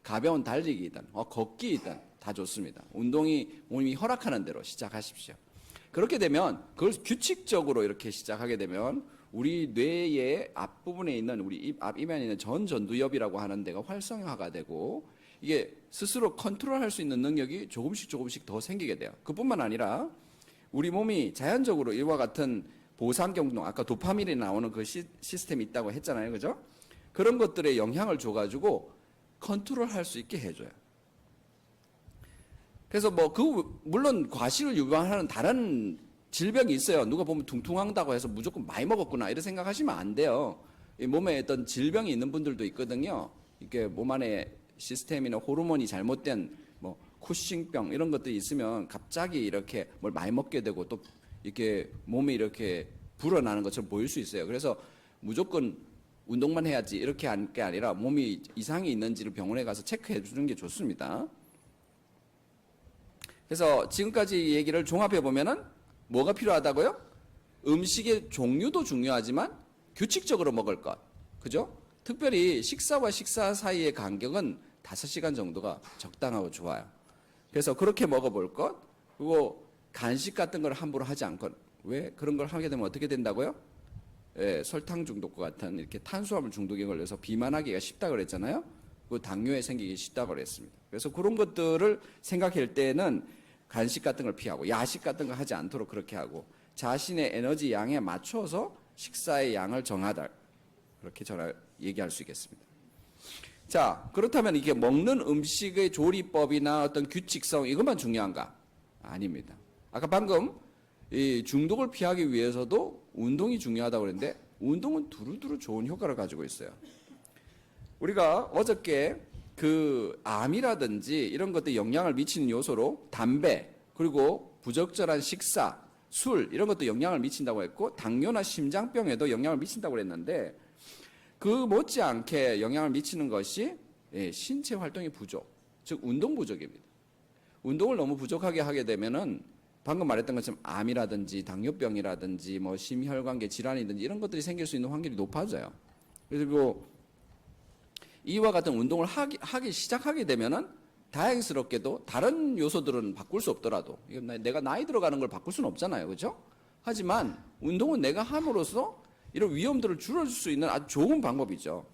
가벼운 달리기든 걷기이든 다 좋습니다. 운동이 몸이 허락하는 대로 시작하십시오. 그렇게 되면 그걸 규칙적으로 이렇게 시작하게 되면 우리 뇌의 앞부분에 있는 우리 앞 이면에 있는 전두엽이라고 하는 데가 활성화가 되고 이게 스스로 컨트롤할 수 있는 능력이 조금씩 더 생기게 돼요. 그뿐만 아니라 우리 몸이 자연적으로 이와 같은 보상경동, 아까 도파민이 나오는 그 시스템이 있다고 했잖아요. 그죠? 그런 것들에 영향을 줘가지고 컨트롤할 수 있게 해줘요. 그래서 물론 과식을 유발하는 다른 질병이 있어요. 누가 보면 퉁퉁한다고 해서 무조건 많이 먹었구나 이런 생각하시면 안 돼요. 이 몸에 어떤 질병이 있는 분들도 있거든요. 이게 몸 안에 시스템이나 호르몬이 잘못된 쿠싱병 이런 것들이 있으면 갑자기 이렇게 뭘 많이 먹게 되고 또 이렇게 몸이 이렇게 불어나는 것처럼 보일 수 있어요. 그래서 무조건 운동만 해야지 이렇게 할 게 아니라 몸이 이상이 있는지를 병원에 가서 체크해 주는 게 좋습니다. 그래서 지금까지 얘기를 종합해 보면은 뭐가 필요하다고요? 음식의 종류도 중요하지만 규칙적으로 먹을 것. 그죠? 특별히 식사와 식사 사이의 간격은 5시간 정도가 적당하고 좋아요. 그래서 그렇게 먹어볼 것. 그리고 간식 같은 걸 함부로 하지 않고. 왜? 그런 걸 하게 되면 어떻게 된다고요? 설탕 중독과 같은 이렇게 탄수화물 중독에 걸려서 비만하기가 쉽다고 그랬잖아요. 그 당뇨에 생기기 쉽다고 그랬습니다. 그래서 그런 것들을 생각할 때는 간식 같은 걸 피하고 야식 같은 거 하지 않도록 그렇게 하고 자신의 에너지 양에 맞춰서 식사의 양을 정하다. 그렇게 얘기할 수 있겠습니다. 자, 그렇다면 이게 먹는 음식의 조리법이나 어떤 규칙성 이것만 중요한가? 아닙니다. 아까 방금 이 중독을 피하기 위해서도 운동이 중요하다고 그랬는데 운동은 두루두루 좋은 효과를 가지고 있어요. 우리가 어저께 그 암이라든지 이런 것들 영향을 미치는 요소로 담배 그리고 부적절한 식사, 술 이런 것도 영향을 미친다고 했고 당뇨나 심장병에도 영향을 미친다고 그랬는데 그 못지않게 영향을 미치는 것이 신체 활동의 부족, 즉 운동 부족입니다. 운동을 너무 부족하게 하게 되면은 방금 말했던 것처럼 암이라든지 당뇨병이라든지 뭐 심혈관계 질환이든지 이런 것들이 생길 수 있는 확률이 높아져요. 그리고 이와 같은 운동을 하기 시작하게 되면은 다행스럽게도 다른 요소들은 바꿀 수 없더라도 내가 나이 들어가는 걸 바꿀 수는 없잖아요, 그렇죠? 하지만 운동은 내가 함으로써 이런 위험들을 줄여줄 수 있는 아주 좋은 방법이죠.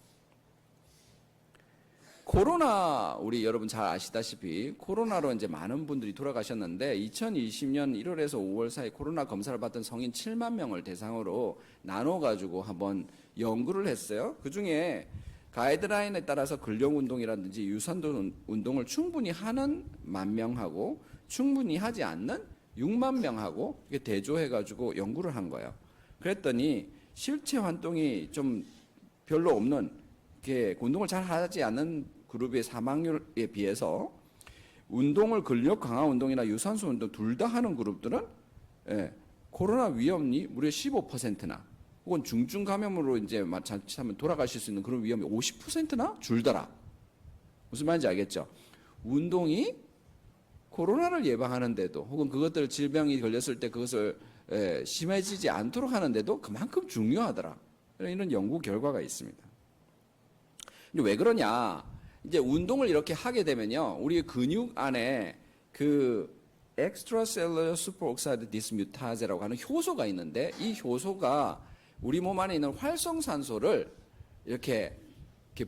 코로나 우리 여러분 잘 아시다시피 코로나로 이제 많은 분들이 돌아가셨는데 2020년 1월에서 5월 사이 코로나 검사를 받던 성인 7만 명을 대상으로 나눠 가지고 한번 연구를 했어요. 그중에 가이드라인에 따라서 근력 운동이라든지 유산소 운동을 충분히 하는 10,000명하고 충분히 하지 않는 6만 명하고 이게 대조해 가지고 연구를 한 거예요. 그랬더니 실체 활동이 좀 별로 없는 게 운동을 잘 하지 않는 그룹의 사망률에 비해서 운동을 근력 강화 운동이나 유산소 운동 둘 다 하는 그룹들은 코로나 위험이 무려 15%나 혹은 중증 감염으로 이제 자칫하면 돌아가실 수 있는 그런 위험이 50%나 줄더라. 무슨 말인지 알겠죠? 운동이 코로나를 예방하는데도 혹은 그것들 질병이 걸렸을 때 그것을 심해지지 않도록 하는데도 그만큼 중요하더라. 이런 연구 결과가 있습니다. 왜 그러냐? 이제 운동을 이렇게 하게 되면요, 우리 근육 안에 그 extracellular superoxide dismutase라고 하는 효소가 있는데 이 효소가 우리 몸 안에 있는 활성산소를 이렇게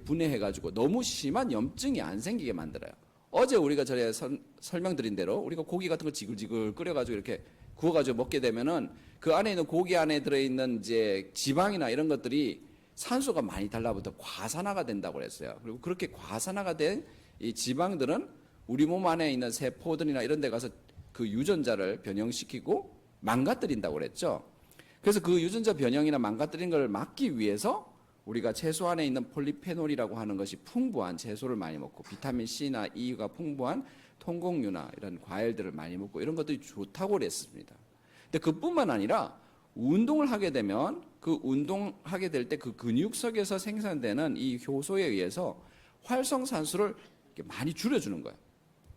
분해해가지고 너무 심한 염증이 안 생기게 만들어요. 어제 우리가 전에 설명드린 대로 우리가 고기 같은 거 지글지글 끓여가지고 이렇게 구워가지고 먹게 되면은 그 안에 있는 고기 안에 들어있는 이제 지방이나 이런 것들이 산소가 많이 달라붙어 과산화가 된다고 그랬어요. 그리고 그렇게 과산화가 된 이 지방들은 우리 몸 안에 있는 세포들이나 이런 데 가서 그 유전자를 변형시키고 망가뜨린다고 그랬죠. 그래서 그 유전자 변형이나 망가뜨린 걸 막기 위해서 우리가 채소 안에 있는 폴리페놀이라고 하는 것이 풍부한 채소를 많이 먹고 비타민 C나 E가 풍부한 통곡류나 이런 과일들을 많이 먹고 이런 것들이 좋다고 그랬습니다. 근데 그뿐만 아니라 운동을 하게 되면 그 운동하게 될 때 그 근육 속에서 생산되는 이 효소에 의해서 활성산소를 많이 줄여주는 거예요.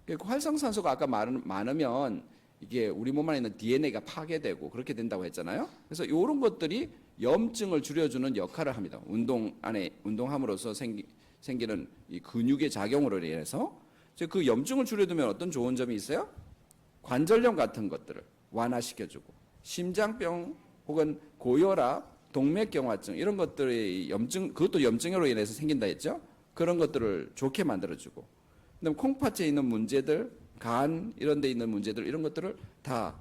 그 활성산소가 아까 많으면 이게 우리 몸 안에 있는 DNA가 파괴되고 그렇게 된다고 했잖아요. 그래서 이런 것들이 염증을 줄여주는 역할을 합니다. 운동함으로써 생기는 이 근육의 작용으로 인해서 그 염증을 줄여두면 어떤 좋은 점이 있어요? 관절염 같은 것들을 완화시켜주고 심장병 혹은 고혈압, 동맥경화증 이런 것들의 염증 그것도 염증으로 인해서 생긴다 했죠. 그런 것들을 좋게 만들어주고 그다음 콩팥에 있는 문제들, 간 이런 데 있는 문제들 이런 것들을 다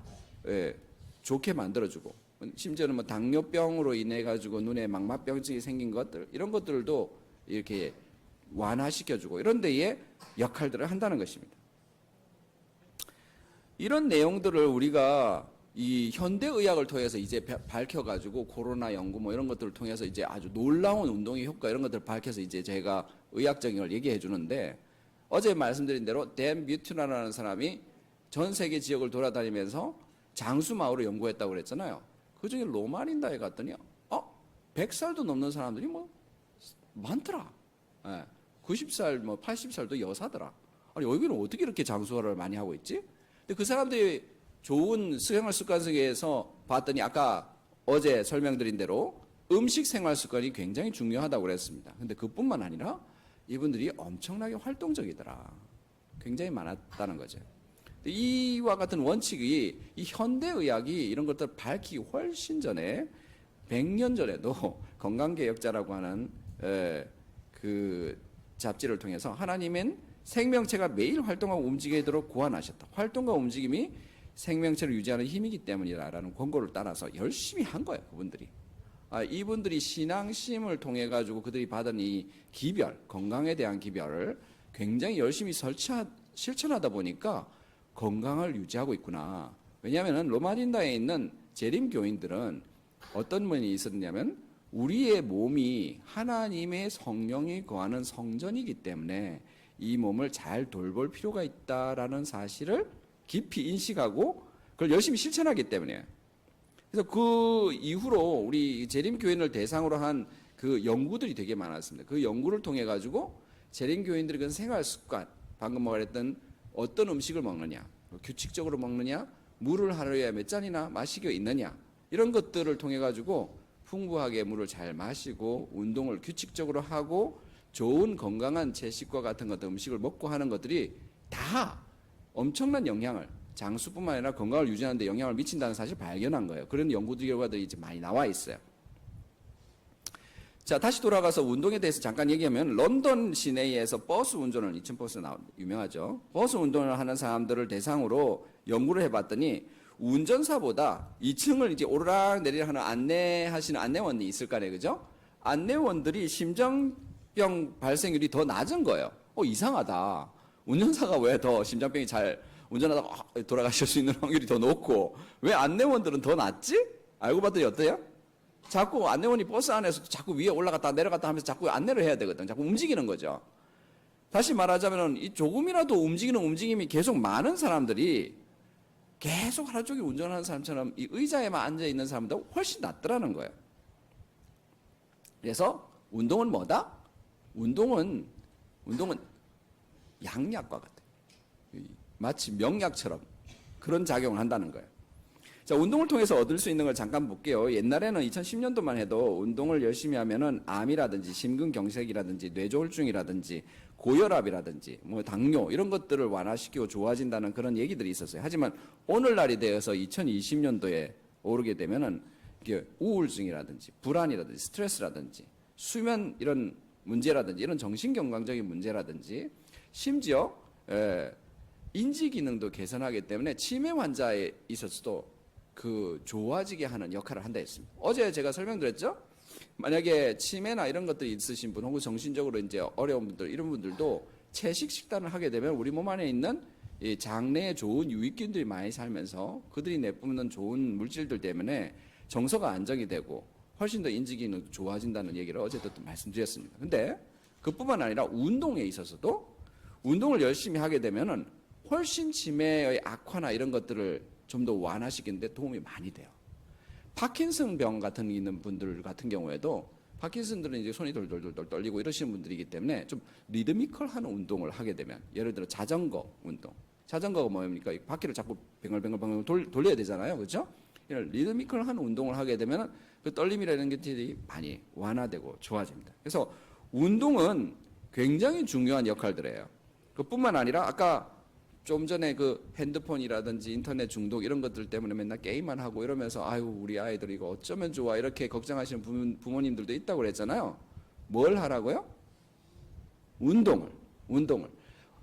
좋게 만들어주고 심지어는 뭐 당뇨병으로 인해 가지고 눈에 망막병증이 생긴 것들 이런 것들도 이렇게 완화시켜주고 이런 데에 역할들을 한다는 것입니다. 이런 내용들을 우리가 이 현대의학을 통해서 이제 밝혀가지고 코로나 연구 뭐 이런 것들을 통해서 이제 아주 놀라운 운동의 효과 이런 것들을 밝혀서 이제 제가 의학적인 걸 얘기해 주는데 어제 말씀드린 대로 댄 뮤트나라는 사람이 전 세계 지역을 돌아다니면서 장수마을을 연구했다고 그랬잖아요. 그 중에 로마린다에 갔더니 100살도 넘는 사람들이 뭐 많더라. 90살 뭐 80살도 여사더라. 아니 여기는 어떻게 이렇게 장수를 많이 하고 있지? 근데 그 사람들이 좋은 생활 습관 속에서 봤더니 아까 어제 설명드린 대로 음식 생활 습관이 굉장히 중요하다고 그랬습니다. 근데 그뿐만 아니라 이분들이 엄청나게 활동적이더라. 굉장히 많았다는 거죠. 이와 같은 원칙이 이 현대의학이 이런 것들을 밝히기 훨씬 전에 100년 전에도 건강개혁자라고 하는 그 잡지를 통해서 하나님은 생명체가 매일 활동하고 움직이도록 고안하셨다. 활동과 움직임이 생명체를 유지하는 힘이기 때문이라는 권고를 따라서 열심히 한 거예요, 그분들이. 이분들이 신앙심을 통해 가지고 그들이 받은 이 기별, 건강에 대한 기별을 굉장히 열심히 실천하다 보니까 건강을 유지하고 있구나. 왜냐하면 로마린다에 있는 재림 교인들은 어떤 면이 있었냐면 우리의 몸이 하나님의 성령이 거하는 성전이기 때문에 이 몸을 잘 돌볼 필요가 있다라는 사실을 깊이 인식하고 그걸 열심히 실천하기 때문에. 그래서 그 이후로 우리 재림 교인을 대상으로 한 그 연구들이 되게 많았습니다. 그 연구를 통해 가지고 재림 교인들의 그 생활 습관, 방금 말했던 어떤 음식을 먹느냐, 규칙적으로 먹느냐, 물을 하루에 몇 잔이나 마시고 있느냐, 이런 것들을 통해 가지고 풍부하게 물을 잘 마시고 운동을 규칙적으로 하고 좋은 건강한 채식과 같은 것들 음식을 먹고 하는 것들이 다 엄청난 영향을, 장수뿐만 아니라 건강을 유지하는 데 영향을 미친다는 사실을 발견한 거예요. 그런 연구 결과들이 이제 많이 나와 있어요. 자, 다시 돌아가서 운동에 대해서 잠깐 얘기하면 런던 시내에서 버스 운전을 2000버스 유명하죠. 버스 운전을 하는 사람들을 대상으로 연구를 해봤더니 운전사보다 2층을 이제 오르락 내리락 하는 안내하시는 안내원이 있을 거 아니에요, 그죠? 안내원들이 심장병 발생률이 더 낮은 거예요. 이상하다. 운전사가 왜 더 심장병이 잘 운전하다가 돌아가실 수 있는 확률이 더 높고 왜 안내원들은 더 낮지? 알고 봤더니 어때요? 자꾸 안내원이 버스 안에서 자꾸 위에 올라갔다 내려갔다 하면서 자꾸 안내를 해야 되거든. 자꾸 움직이는 거죠. 다시 말하자면 이 조금이라도 움직이는 움직임이 계속 많은 사람들이 계속 하루 종일 운전하는 사람처럼 이 의자에만 앉아 있는 사람보다 훨씬 낫더라는 거예요. 그래서 운동은 뭐다? 운동은 양약과 같아요. 마치 명약처럼 그런 작용을 한다는 거예요. 자, 운동을 통해서 얻을 수 있는 걸 잠깐 볼게요. 옛날에는 2010년도만 해도 운동을 열심히 하면은 암이라든지 심근경색이라든지 뇌졸중이라든지 고혈압이라든지 뭐 당뇨 이런 것들을 완화시키고 좋아진다는 그런 얘기들이 있었어요. 하지만 오늘날이 되어서 2020년도에 오르게 되면은 이게 우울증이라든지 불안이라든지 스트레스라든지 수면 이런 문제라든지 이런 정신건강적인 문제라든지 심지어 인지 기능도 개선하기 때문에 치매 환자에 있어서도 그 좋아지게 하는 역할을 한다 했습니다. 어제 제가 설명드렸죠? 만약에 치매나 이런 것들이 있으신 분 혹은 정신적으로 이제 어려운 분들 이런 분들도 채식 식단을 하게 되면 우리 몸 안에 있는 이 장내에 좋은 유익균들이 많이 살면서 그들이 내뿜는 좋은 물질들 때문에 정서가 안정이 되고 훨씬 더 인지 기능도 좋아진다는 얘기를 어제도 또 말씀드렸습니다. 근데 그뿐만 아니라 운동에 있어서도 운동을 열심히 하게 되면은 훨씬 치매의 악화나 이런 것들을 좀 더 완화시키는데 도움이 많이 돼요. 파킨슨 병 같은 있는 분들 같은 경우에도 파킨슨들은 이제 손이 돌돌돌 떨리고 이러시는 분들이기 때문에 좀 리드미컬한 운동을 하게 되면 예를 들어 자전거 운동. 자전거가 뭡니까? 바퀴를 자꾸 뱅글뱅글 돌려야 되잖아요. 그렇죠? 이런 리드미컬한 운동을 하게 되면 그 떨림이라는 게 많이 완화되고 좋아집니다. 그래서 운동은 굉장히 중요한 역할들을 해요. 그뿐만 아니라 아까 좀 전에 그 핸드폰이라든지 인터넷 중독 이런 것들 때문에 맨날 게임만 하고 이러면서 아유 우리 아이들 이거 어쩌면 좋아 이렇게 걱정하시는 부모님들도 있다고 그랬잖아요. 뭘 하라고요? 운동을.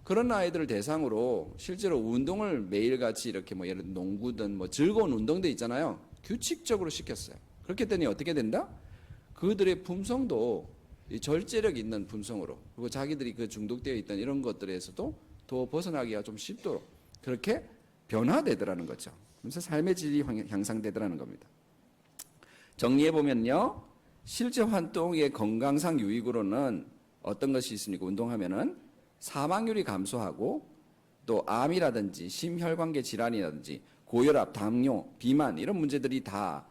그런 아이들을 대상으로 실제로 운동을 매일같이 이렇게 뭐 예를 들어 농구든 뭐 즐거운 운동도 있잖아요. 규칙적으로 시켰어요. 그렇게 했더니 어떻게 된다? 그들의 품성도 이 절제력 있는 품성으로 그리고 자기들이 그 중독되어 있던 이런 것들에서도 더 벗어나기가 좀 쉽도록 그렇게 변화되더라는 거죠. 그래서 삶의 질이 향상되더라는 겁니다. 정리해보면요. 실제 활동의 건강상 유익으로는 어떤 것이 있습니까? 운동하면은 사망률이 감소하고 또 암이라든지 심혈관계 질환이라든지 고혈압, 당뇨, 비만 이런 문제들이 다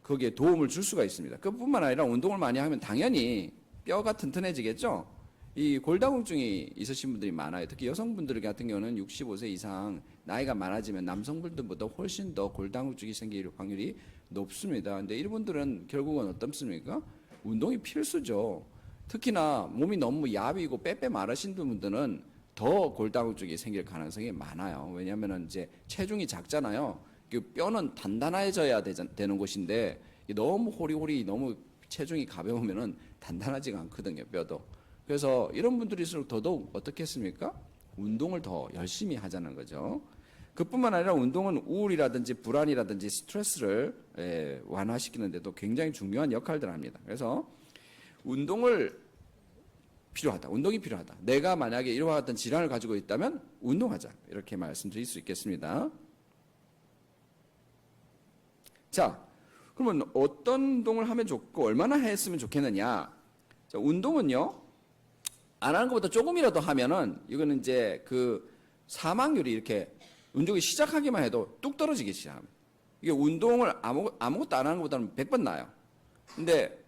거기에 도움을 줄 수가 있습니다. 그뿐만 아니라 운동을 많이 하면 당연히 뼈가 튼튼해지겠죠? 이 골다공증이 있으신 분들이 많아요. 특히 여성분들 같은 경우는 65세 이상 나이가 많아지면 남성분들보다 훨씬 더 골다공증이 생길 확률이 높습니다. 근데 이분들은 결국은 어떻습니까? 운동이 필수죠. 특히나 몸이 너무 야위고 빼빼 마르신 분들은 더 골다공증이 생길 가능성이 많아요. 왜냐하면 이제 체중이 작잖아요. 그 뼈는 단단해져야 되는 곳인데 너무 호리호리 너무 체중이 가벼우면은 단단하지가 않거든요. 뼈도. 그래서 이런 분들일수록 더더욱 어떻게 했습니까? 운동을 더 열심히 하자는 거죠. 그뿐만 아니라 운동은 우울이라든지 불안이라든지 스트레스를 완화시키는 데도 굉장히 중요한 역할들을 합니다. 그래서 운동이 필요하다. 내가 만약에 이와 같은 질환을 가지고 있다면 운동하자. 이렇게 말씀드릴 수 있겠습니다. 자, 그러면 어떤 운동을 하면 좋고 얼마나 했으면 좋겠느냐? 자, 운동은요, 안 하는 것보다 조금이라도 하면은 이거는 이제 그 사망률이 이렇게 운동이 시작하기만 해도 뚝 떨어지기 시작합니다. 이게 운동을 아무것도 안 하는 것보다는 100번 나아요. 근데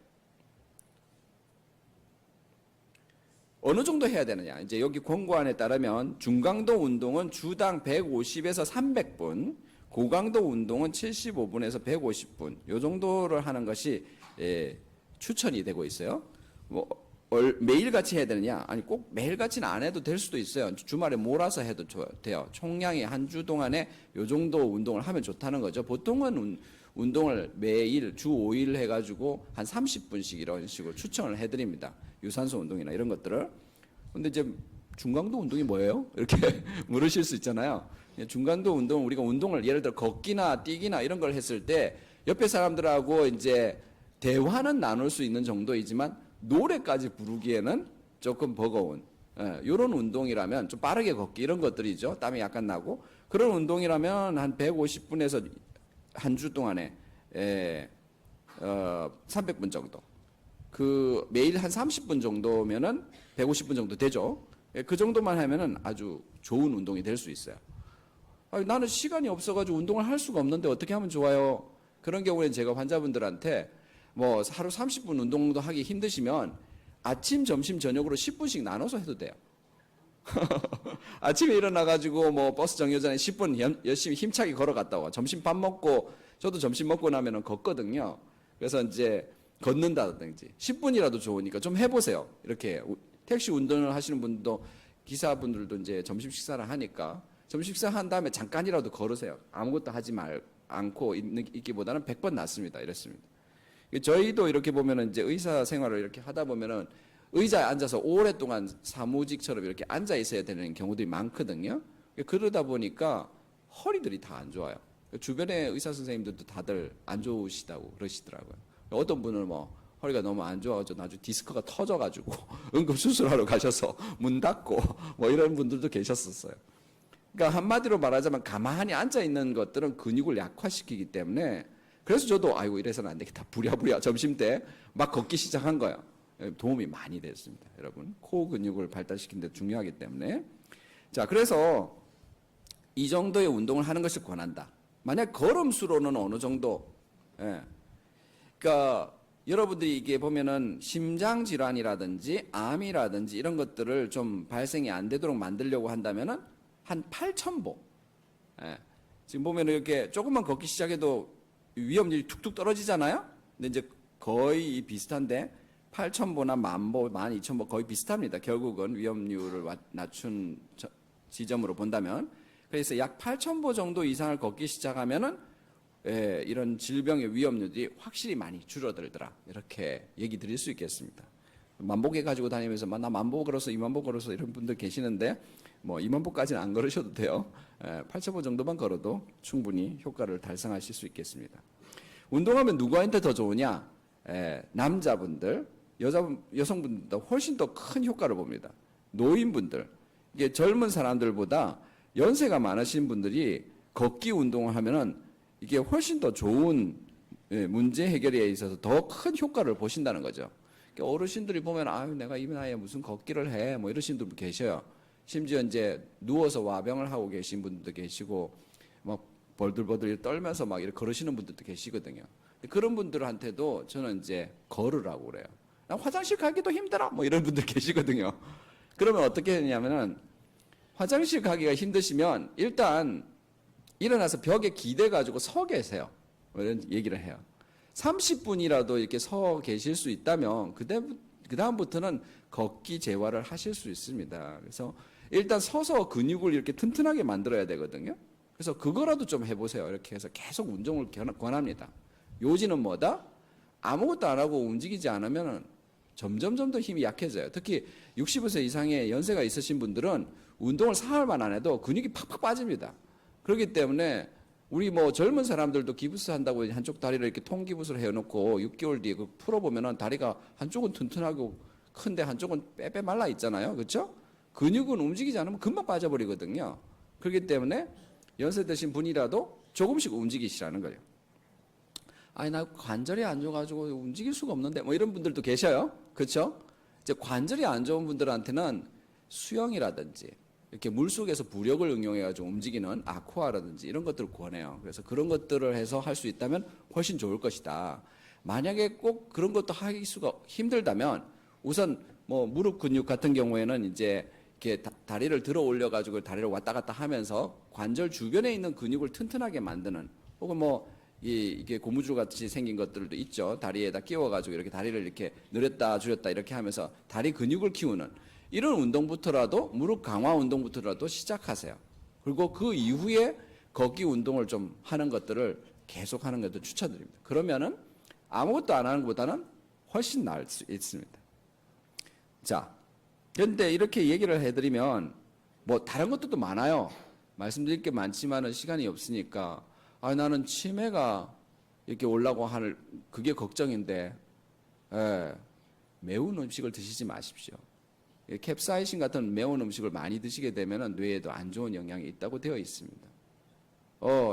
어느 정도 해야 되느냐? 이제 여기 권고안에 따르면 중강도 운동은 주당 150에서 300분, 고강도 운동은 75분에서 150분, 요 정도를 하는 것이 추천이 되고 있어요. 뭐 매일같이 해야 되느냐? 아니 꼭 매일같이는 안 해도 될 수도 있어요. 주말에 몰아서 해도 돼요. 총량이 한 주 동안에 요 정도 운동을 하면 좋다는 거죠. 보통은 운동을 매일 주 5일 해가지고 한 30분씩 이런 식으로 추천을 해드립니다. 유산소 운동이나 이런 것들을. 근데 이제 중강도 운동이 뭐예요? 이렇게 물으실 수 있잖아요. 중강도 운동, 우리가 운동을 예를 들어 걷기나 뛰기나 이런 걸 했을 때 옆에 사람들하고 이제 대화는 나눌 수 있는 정도이지만 노래까지 부르기에는 조금 버거운 이런 운동이라면 좀 빠르게 걷기 이런 것들이죠. 땀이 약간 나고 그런 운동이라면 한 150분에서 한 주 동안에 300분 정도. 그 매일 한 30분 정도면은 150분 정도 되죠. 그 정도만 하면은 아주 좋은 운동이 될 수 있어요. 아니, 나는 시간이 없어가지고 운동을 할 수가 없는데 어떻게 하면 좋아요? 그런 경우에는 제가 환자분들한테 뭐 하루 30분 운동도 하기 힘드시면 아침, 점심, 저녁으로 10분씩 나눠서 해도 돼요. 아침에 일어나가지고 뭐 버스 정류장에 10분 열심히 힘차게 걸어갔다 와. 점심 밥 먹고, 저도 점심 먹고 나면은 걷거든요. 그래서 이제 걷는다든지 10분이라도 좋으니까 좀 해보세요. 이렇게 택시 운전을 하시는 분도 기사분들도 이제 점심 식사를 하니까 점심 식사 한 다음에 잠깐이라도 걸으세요. 아무것도 하지 않고 있기보다는 100번 낫습니다. 이랬습니다. 저희도 이렇게 보면은 이제 의사 생활을 이렇게 하다 보면은 의자에 앉아서 오랫동안 사무직처럼 이렇게 앉아 있어야 되는 경우들이 많거든요. 그러다 보니까 허리들이 다 안 좋아요. 주변에 의사 선생님들도 다들 안 좋으시다고 그러시더라고요. 어떤 분은 뭐 허리가 너무 안 좋아가지고 나중에 디스크가 터져가지고 응급수술하러 가셔서 문 닫고 뭐 이런 분들도 계셨었어요. 그러니까 한마디로 말하자면 가만히 앉아 있는 것들은 근육을 약화시키기 때문에 그래서 저도 아이고 이래서는 안 되겠다. 부랴부랴 점심 때 막 걷기 시작한 거예요. 도움이 많이 됐습니다. 여러분 코어 근육을 발달시키는 데 중요하기 때문에 자 그래서 이 정도의 운동을 하는 것을 권한다. 만약 걸음수로는 어느 정도 그러니까 여러분들이 이게 보면은 심장 질환이라든지 암이라든지 이런 것들을 좀 발생이 안 되도록 만들려고 한다면은 한 8,000보. 지금 보면은 이렇게 조금만 걷기 시작해도 위험률이 툭툭 떨어지잖아요. 근데 이제 거의 비슷한데 8,000보나 10,000보, 12,000보 거의 비슷합니다. 결국은 위험률을 낮춘 지점으로 본다면. 그래서 약 8,000보 정도 이상을 걷기 시작하면은 이런 질병의 위험률이 확실히 많이 줄어들더라. 이렇게 얘기 드릴 수 있겠습니다. 만보계 가지고 다니면서 나 만보 걸어서 2만보 걸어서 이런 분들 계시는데 뭐 2만보까지는 안 걸으셔도 돼요. 8,000보 정도만 걸어도 충분히 효과를 달성하실 수 있겠습니다. 운동하면 누구한테 더 좋으냐? 남자분들, 여성분들도 훨씬 더 큰 효과를 봅니다. 노인분들, 이게 젊은 사람들보다 연세가 많으신 분들이 걷기 운동을 하면은 이게 훨씬 더 좋은 문제 해결에 있어서 더 큰 효과를 보신다는 거죠. 그러니까 어르신들이 보면 아유 내가 이 나이에 무슨 걷기를 해 뭐 이러신 분들 계셔요. 심지어 이제 누워서 와병을 하고 계신 분들도 계시고 막 벌들벌들 떨면서 막 이렇게 걸으시는 분들도 계시거든요. 그런 분들한테도 저는 이제 걸으라고 그래요. 화장실 가기도 힘들어 뭐 이런 분들 계시거든요. 그러면 어떻게 했냐면은 화장실 가기가 힘드시면 일단 일어나서 벽에 기대가지고 서 계세요. 이런 얘기를 해요. 30분이라도 이렇게 서 계실 수 있다면 그 다음부터는 걷기 재활을 하실 수 있습니다. 그래서 일단 서서 근육을 이렇게 튼튼하게 만들어야 되거든요. 그래서 그거라도 좀 해보세요. 이렇게 해서 계속 운동을 권합니다. 요지는 뭐다? 아무것도 안 하고 움직이지 않으면 점점 더 힘이 약해져요. 특히 60세 이상의 연세가 있으신 분들은 운동을 사흘만 안 해도 근육이 팍팍 빠집니다. 그렇기 때문에 우리 뭐 젊은 사람들도 기부스 한다고 한쪽 다리를 이렇게 통기부스를 해놓고 6개월 뒤에 그 풀어보면은 다리가 한쪽은 튼튼하고 큰데 한쪽은 빼빼 말라 있잖아요. 그렇죠? 근육은 움직이지 않으면 금방 빠져버리거든요. 그렇기 때문에 연세 드신 분이라도 조금씩 움직이시라는 거예요. 아니 나 관절이 안 좋아가지고 움직일 수가 없는데 뭐 이런 분들도 계셔요. 그렇죠? 이제 관절이 안 좋은 분들한테는 수영이라든지 이렇게 물속에서 부력을 응용해가지고 움직이는 아쿠아라든지 이런 것들을 권해요. 그래서 그런 것들을 해서 할 수 있다면 훨씬 좋을 것이다. 만약에 꼭 그런 것도 하기 수가 힘들다면 우선 뭐 무릎 근육 같은 경우에는 이제 이렇게 다리를 들어 올려가지고 다리를 왔다 갔다 하면서 관절 주변에 있는 근육을 튼튼하게 만드는 혹은 뭐 이게 고무줄 같이 생긴 것들도 있죠. 다리에다 끼워가지고 이렇게 다리를 이렇게 늘렸다 줄였다 이렇게 하면서 다리 근육을 키우는 이런 운동부터라도 무릎 강화 운동부터라도 시작하세요. 그리고 그 이후에 걷기 운동을 좀 하는 것들을 계속 하는 것도 추천드립니다. 그러면은 아무것도 안 하는 것보다는 훨씬 나을 수 있습니다. 자, 그런데 이렇게 얘기를 해드리면 뭐 다른 것들도 많아요. 말씀드릴 게 많지만은 시간이 없으니까 나는 치매가 이렇게 올라고 하는 그게 걱정인데 매운 음식을 드시지 마십시오. 캡사이신 같은 매운 음식을 많이 드시게 되면 뇌에도 안 좋은 영향이 있다고 되어 있습니다.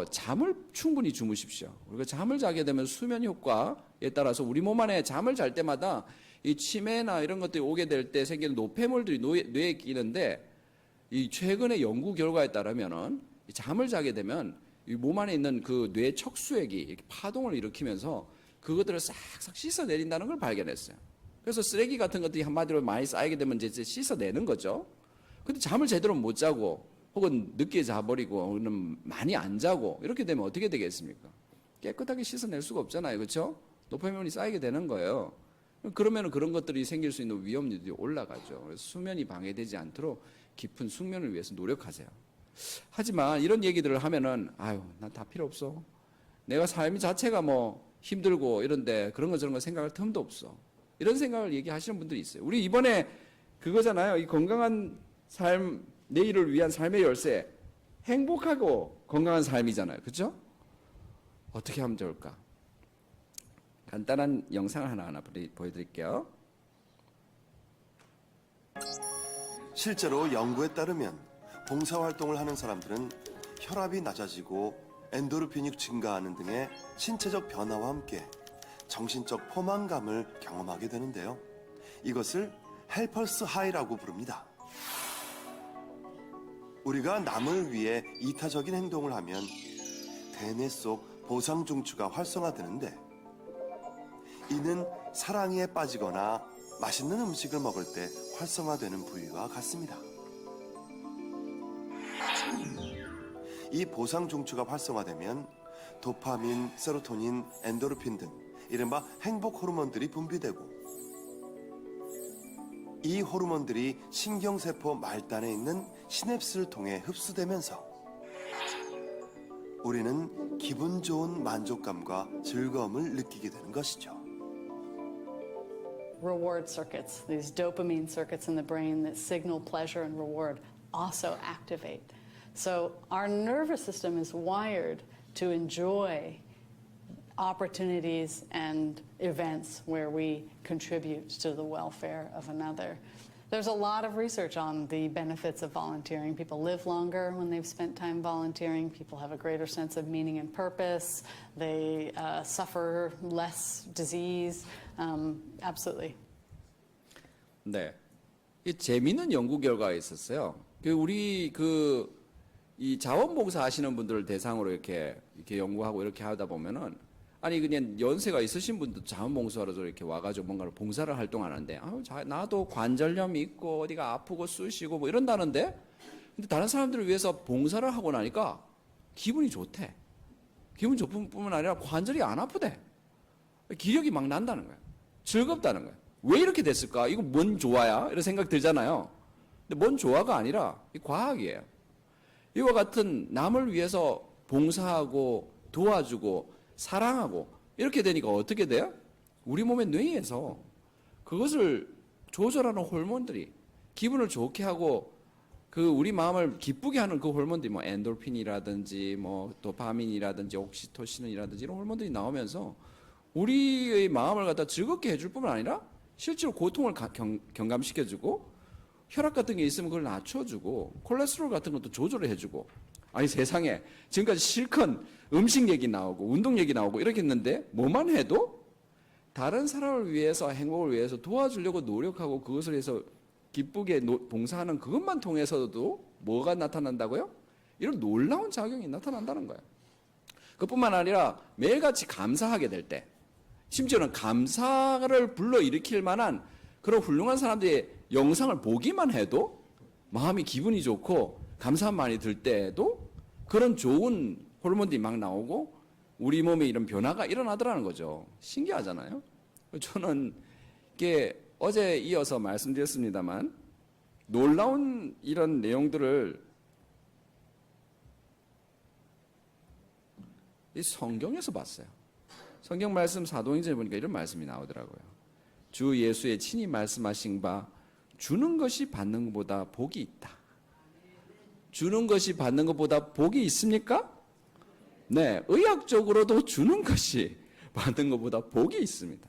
잠을 충분히 주무십시오. 우리가 잠을 자게 되면 수면 효과에 따라서 우리 몸 안에 잠을 잘 때마다 이 치매나 이런 것들이 오게 될 때 생기는 노폐물들이 뇌에 끼는데 이 최근의 연구 결과에 따르면은 잠을 자게 되면 이 몸 안에 있는 그 뇌 척수액이 이렇게 파동을 일으키면서 그것들을 싹싹 씻어내린다는 걸 발견했어요. 그래서 쓰레기 같은 것들이 한마디로 많이 쌓이게 되면 이제 씻어내는 거죠. 근데 잠을 제대로 못 자고 혹은 늦게 자버리고 혹은 많이 안 자고 이렇게 되면 어떻게 되겠습니까? 깨끗하게 씻어낼 수가 없잖아요. 그렇죠? 노폐물이 쌓이게 되는 거예요. 그러면 그런 것들이 생길 수 있는 위험률이 올라가죠. 그래서 수면이 방해되지 않도록 깊은 숙면을 위해서 노력하세요. 하지만 이런 얘기들을 하면은 난 다 필요 없어. 내가 삶 자체가 뭐 힘들고 이런데 그런 거 저런 거 생각할 틈도 없어. 이런 생각을 얘기하시는 분들이 있어요. 우리 이번에 그거잖아요. 이 건강한 삶, 내일을 위한 삶의 열쇠. 행복하고 건강한 삶이잖아요. 그렇죠? 어떻게 하면 좋을까? 간단한 영상을 하나 보여드릴게요. 실제로 연구에 따르면 봉사활동을 하는 사람들은 혈압이 낮아지고 엔도르핀이 증가하는 등의 신체적 변화와 함께 정신적 포만감을 경험하게 되는데요. 이것을 헬퍼스 하이라고 부릅니다. 우리가 남을 위해 이타적인 행동을 하면 대뇌 속 보상중추가 활성화되는데 이는 사랑에 빠지거나 맛있는 음식을 먹을 때 활성화되는 부위와 같습니다. 이 보상중추가 활성화되면 도파민, 세로토닌, 엔도르핀 등 이른바 행복 호르몬들이 분비되고 이 호르몬들이 신경세포 말단에 있는 시냅스를 통해 흡수되면서 우리는 기분 좋은 만족감과 즐거움을 느끼게 되는 것이죠. Reward circuits, these dopamine circuits in the brain that signal pleasure and reward, also activate. So our nervous system is wired to enjoy opportunities and events where we contribute to the welfare of another. There's a lot of research on the benefits of volunteering. People live longer when they've spent time volunteering. People have a greater sense of meaning and purpose. They suffer less disease. Absolutely. 네, 이 재미있는 연구 결과가 있었어요. 우리 이 자원봉사 하시는 분들을 대상으로 이렇게 연구하고 이렇게 하다 보면은 아니 그냥 연세가 있으신 분도 자원봉사로 이렇게 와가지고 뭔가를 봉사를 활동하는데 나도 관절염이 있고 어디가 아프고 쑤시고 뭐 이런다는데 근데 다른 사람들을 위해서 봉사를 하고 나니까 기분이 좋대. 기분 좋을 뿐만 아니라 관절이 안 아프대. 기력이 막 난다는 거야. 즐겁다는 거야. 왜 이렇게 됐을까? 이거 뭔 조화야? 이런 생각 들잖아요. 근데 뭔 조화가 아니라 이 과학이에요. 이와 같은 남을 위해서 봉사하고 도와주고 사랑하고 이렇게 되니까 어떻게 돼요? 우리 몸의 뇌에서 그것을 조절하는 호르몬들이 기분을 좋게 하고 그 우리 마음을 기쁘게 하는 그 호르몬들이 뭐 엔돌핀이라든지 뭐 도파민이라든지 옥시토신이라든지 이런 호르몬들이 나오면서 우리의 마음을 갖다 즐겁게 해줄 뿐만 아니라 실제로 고통을 경감시켜주고 혈압 같은 게 있으면 그걸 낮춰주고 콜레스테롤 같은 것도 조절을 해주고 아니 세상에 지금까지 실컷 음식 얘기 나오고 운동 얘기 나오고 이렇게 했는데 뭐만 해도 다른 사람을 위해서 행복을 위해서 도와주려고 노력하고 그것을 해서 기쁘게 봉사하는 그것만 통해서도 뭐가 나타난다고요? 이런 놀라운 작용이 나타난다는 거예요. 그뿐만 아니라 매일같이 감사하게 될 때, 심지어는 감사를 불러일으킬 만한 그런 훌륭한 사람들의 영상을 보기만 해도 마음이 기분이 좋고 감사함 많이 들 때에도 그런 좋은 호르몬들이 막 나오고 우리 몸에 이런 변화가 일어나더라는 거죠. 신기하잖아요. 저는 이게 어제 이어서 말씀드렸습니다만 놀라운 이런 내용들을 이 성경에서 봤어요. 성경 말씀 사도행전에 보니까 이런 말씀이 나오더라고요. 주 예수의 친히 말씀하신 바 주는 것이 받는 것보다 복이 있다. 주는 것이 받는 것보다 복이 있습니까? 네, 의학적으로도 주는 것이 받는 것보다 복이 있습니다.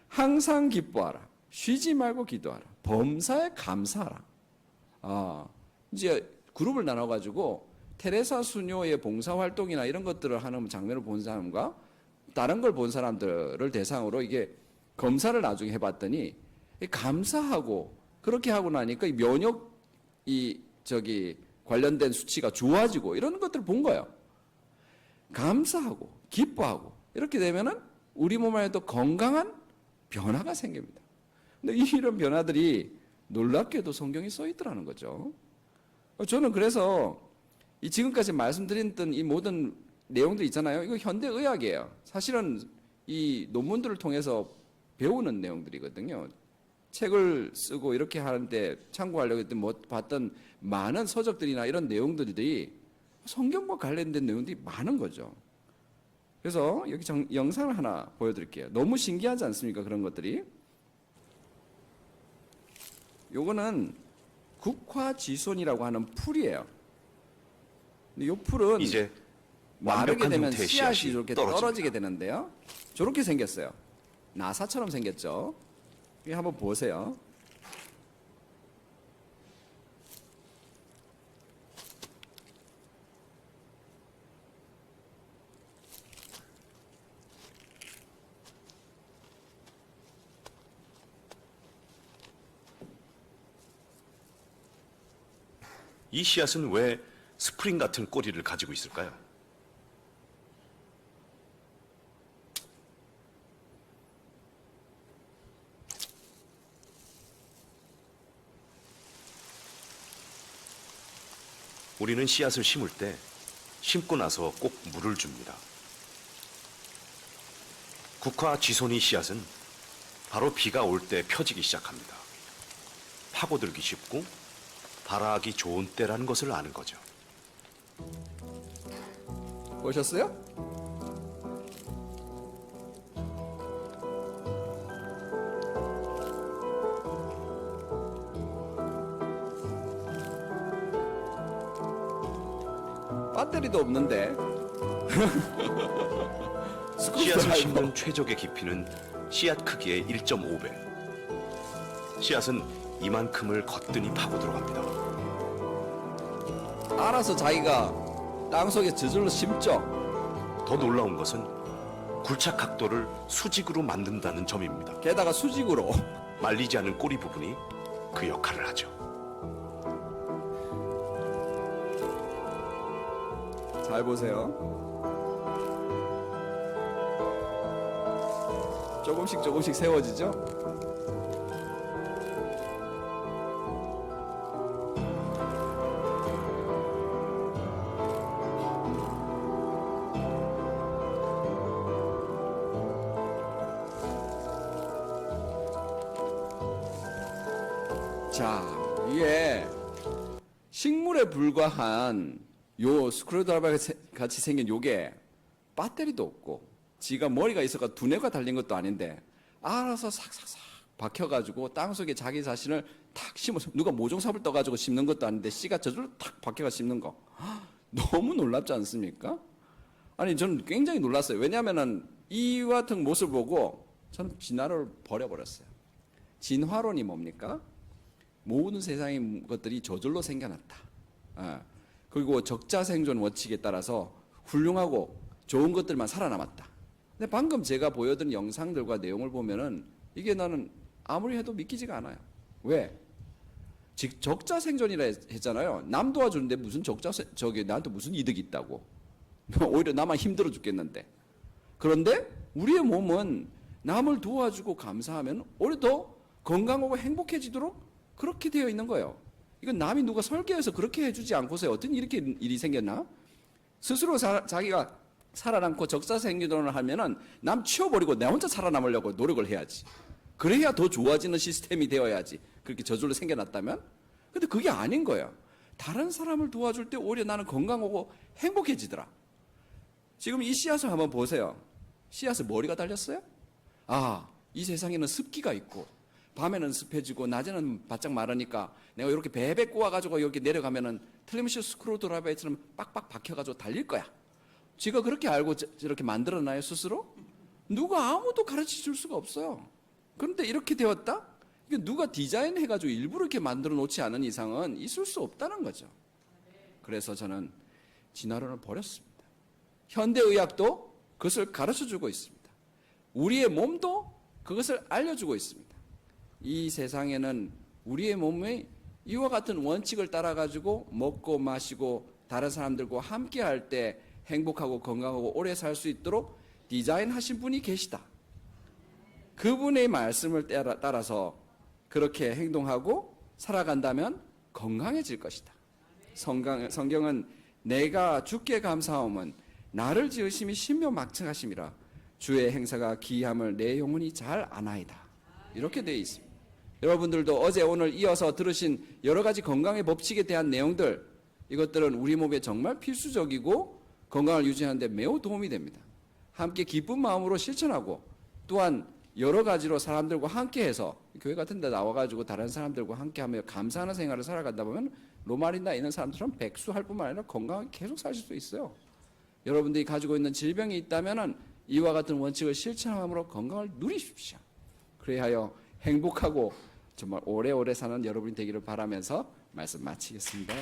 항상 기뻐하라. 쉬지 말고 기도하라. 범사에 감사하라. 이제 그룹을 나눠가지고 테레사 수녀의 봉사활동이나 이런 것들을 하는 장면을 본 사람과 다른 걸 본 사람들을 대상으로 이게 검사를 나중에 해봤더니 감사하고 그렇게 하고 나니까 면역 관련된 수치가 좋아지고 이런 것들을 본 거예요. 감사하고 기뻐하고 이렇게 되면은 우리 몸 안에도 건강한 변화가 생깁니다. 근데 이런 변화들이 놀랍게도 성경에 써 있더라는 거죠. 저는 그래서 이 지금까지 말씀드렸던 이 모든 내용들 있잖아요. 이거 현대 의학이에요. 사실은 이 논문들을 통해서 배우는 내용들이거든요. 책을 쓰고 이렇게 하는데 참고하려고 했던 뭐 봤던 많은 서적들이나 이런 내용들이 성경과 관련된 내용들이 많은 거죠. 그래서 여기 영상을 하나 보여드릴게요. 너무 신기하지 않습니까? 그런 것들이. 요거는 국화지손이라고 하는 풀이에요. 근데 이 풀은 이제 마르게 완벽한 되면 형태의 씨앗이 씨앗이 이렇게 떨어집니다. 떨어지게 되는데요. 저렇게 생겼어요. 나사처럼 생겼죠. 이거 한번 보세요. 이 씨앗은 왜 스프링 같은 꼬리를 가지고 있을까요? 우리는 씨앗을 심을 때 심고 나서 꼭 물을 줍니다. 국화 지손이 씨앗은 바로 비가 올 때 펴지기 시작합니다. 파고들기 쉽고 발아하기 좋은 때라는 것을 아는 거죠. 보셨어요? 배터리도 없는데. 씨앗을 심는 최적의 깊이는 씨앗 크기의 1.5배. 씨앗은 이만큼을 거뜬히 파고 들어갑니다. 알아서 자기가 땅속에 저절로 심죠. 더 놀라운 것은 굴착 각도를 수직으로 만든다는 점입니다. 게다가 수직으로. 말리지 않은 꼬리 부분이 그 역할을 하죠. 잘 보세요. 조금씩 조금씩 세워지죠. 자, 위에 식물에 불과한 요 스크류드라이버 같이 생긴 요게 배터리도 없고 지가 머리가 있어가 두뇌가 달린 것도 아닌데 알아서 삭삭삭 박혀가지고 땅속에 자기 자신을 탁 심어서 누가 모종삽을 떠가지고 심는 것도 아닌데 씨가 저절로 탁 박혀가 심는 거 너무 놀랍지 않습니까? 아니 저는 굉장히 놀랐어요. 왜냐하면은 이 같은 모습을 보고 저는 진화를 버려버렸어요. 진화론이 뭡니까? 모든 세상의 것들이 저절로 생겨났다. 그리고 적자생존 원칙에 따라서 훌륭하고 좋은 것들만 살아남았다. 근데 방금 제가 보여드린 영상들과 내용을 보면은 이게 나는 아무리 해도 믿기지가 않아요. 왜? 즉 적자생존이라 했잖아요. 남 도와주는데 무슨 저기 나한테 무슨 이득이 있다고? 오히려 나만 힘들어 죽겠는데. 그런데 우리의 몸은 남을 도와주고 감사하면 오히려 더 건강하고 행복해지도록 그렇게 되어 있는 거예요. 이건 남이 누가 설계해서 그렇게 해주지 않고서 어떤 이렇게 일이 생겼나? 스스로 자기가 살아남고 적자생존을 하면은 남 치워버리고 내 혼자 살아남으려고 노력을 해야지. 그래야 더 좋아지는 시스템이 되어야지. 그렇게 저절로 생겨났다면? 근데 그게 아닌 거예요. 다른 사람을 도와줄 때 오히려 나는 건강하고 행복해지더라. 지금 이 씨앗을 한번 보세요. 씨앗에 머리가 달렸어요? 이 세상에는 습기가 있고 밤에는 습해지고 낮에는 바짝 마르니까 내가 이렇게 베베 꼬아가지고 여기 내려가면은 틀림없이 스크루 드라이버처럼 빡빡 박혀가지고 달릴 거야. 지가 그렇게 알고 저렇게 만들어놔요 스스로? 누가 아무도 가르쳐 줄 수가 없어요. 그런데 이렇게 되었다? 이게 누가 디자인해가지고 일부러 이렇게 만들어 놓지 않은 이상은 있을 수 없다는 거죠. 그래서 저는 진화론을 버렸습니다. 현대의학도 그것을 가르쳐주고 있습니다. 우리의 몸도 그것을 알려주고 있습니다. 이 세상에는 우리의 몸의 이와 같은 원칙을 따라가지고 먹고 마시고 다른 사람들과 함께 할 때 행복하고 건강하고 오래 살 수 있도록 디자인하신 분이 계시다. 그분의 말씀을 따라서 그렇게 행동하고 살아간다면 건강해질 것이다. 성경은 내가 주께 감사함은 나를 지으심이 신묘막측하심이라 주의 행사가 기이함을 내 영혼이 잘 아나이다. 이렇게 되어 있습니다. 여러분들도 어제 오늘 이어서 들으신 여러 가지 건강의 법칙에 대한 내용들, 이것들은 우리 몸에 정말 필수적이고 건강을 유지하는 데 매우 도움이 됩니다. 함께 기쁜 마음으로 실천하고 또한 여러 가지로 사람들과 함께해서 교회 같은 데 나와가지고 다른 사람들과 함께하며 감사하는 생활을 살아간다 보면 로마린다 있는 사람들처럼 백수할 뿐만 아니라 건강하게 계속 사실 수 있어요. 여러분들이 가지고 있는 질병이 있다면 이와 같은 원칙을 실천함으로 건강을 누리십시오. 그래야 행복하고 정말 오래오래 사는 여러분이 되기를 바라면서 말씀 마치겠습니다.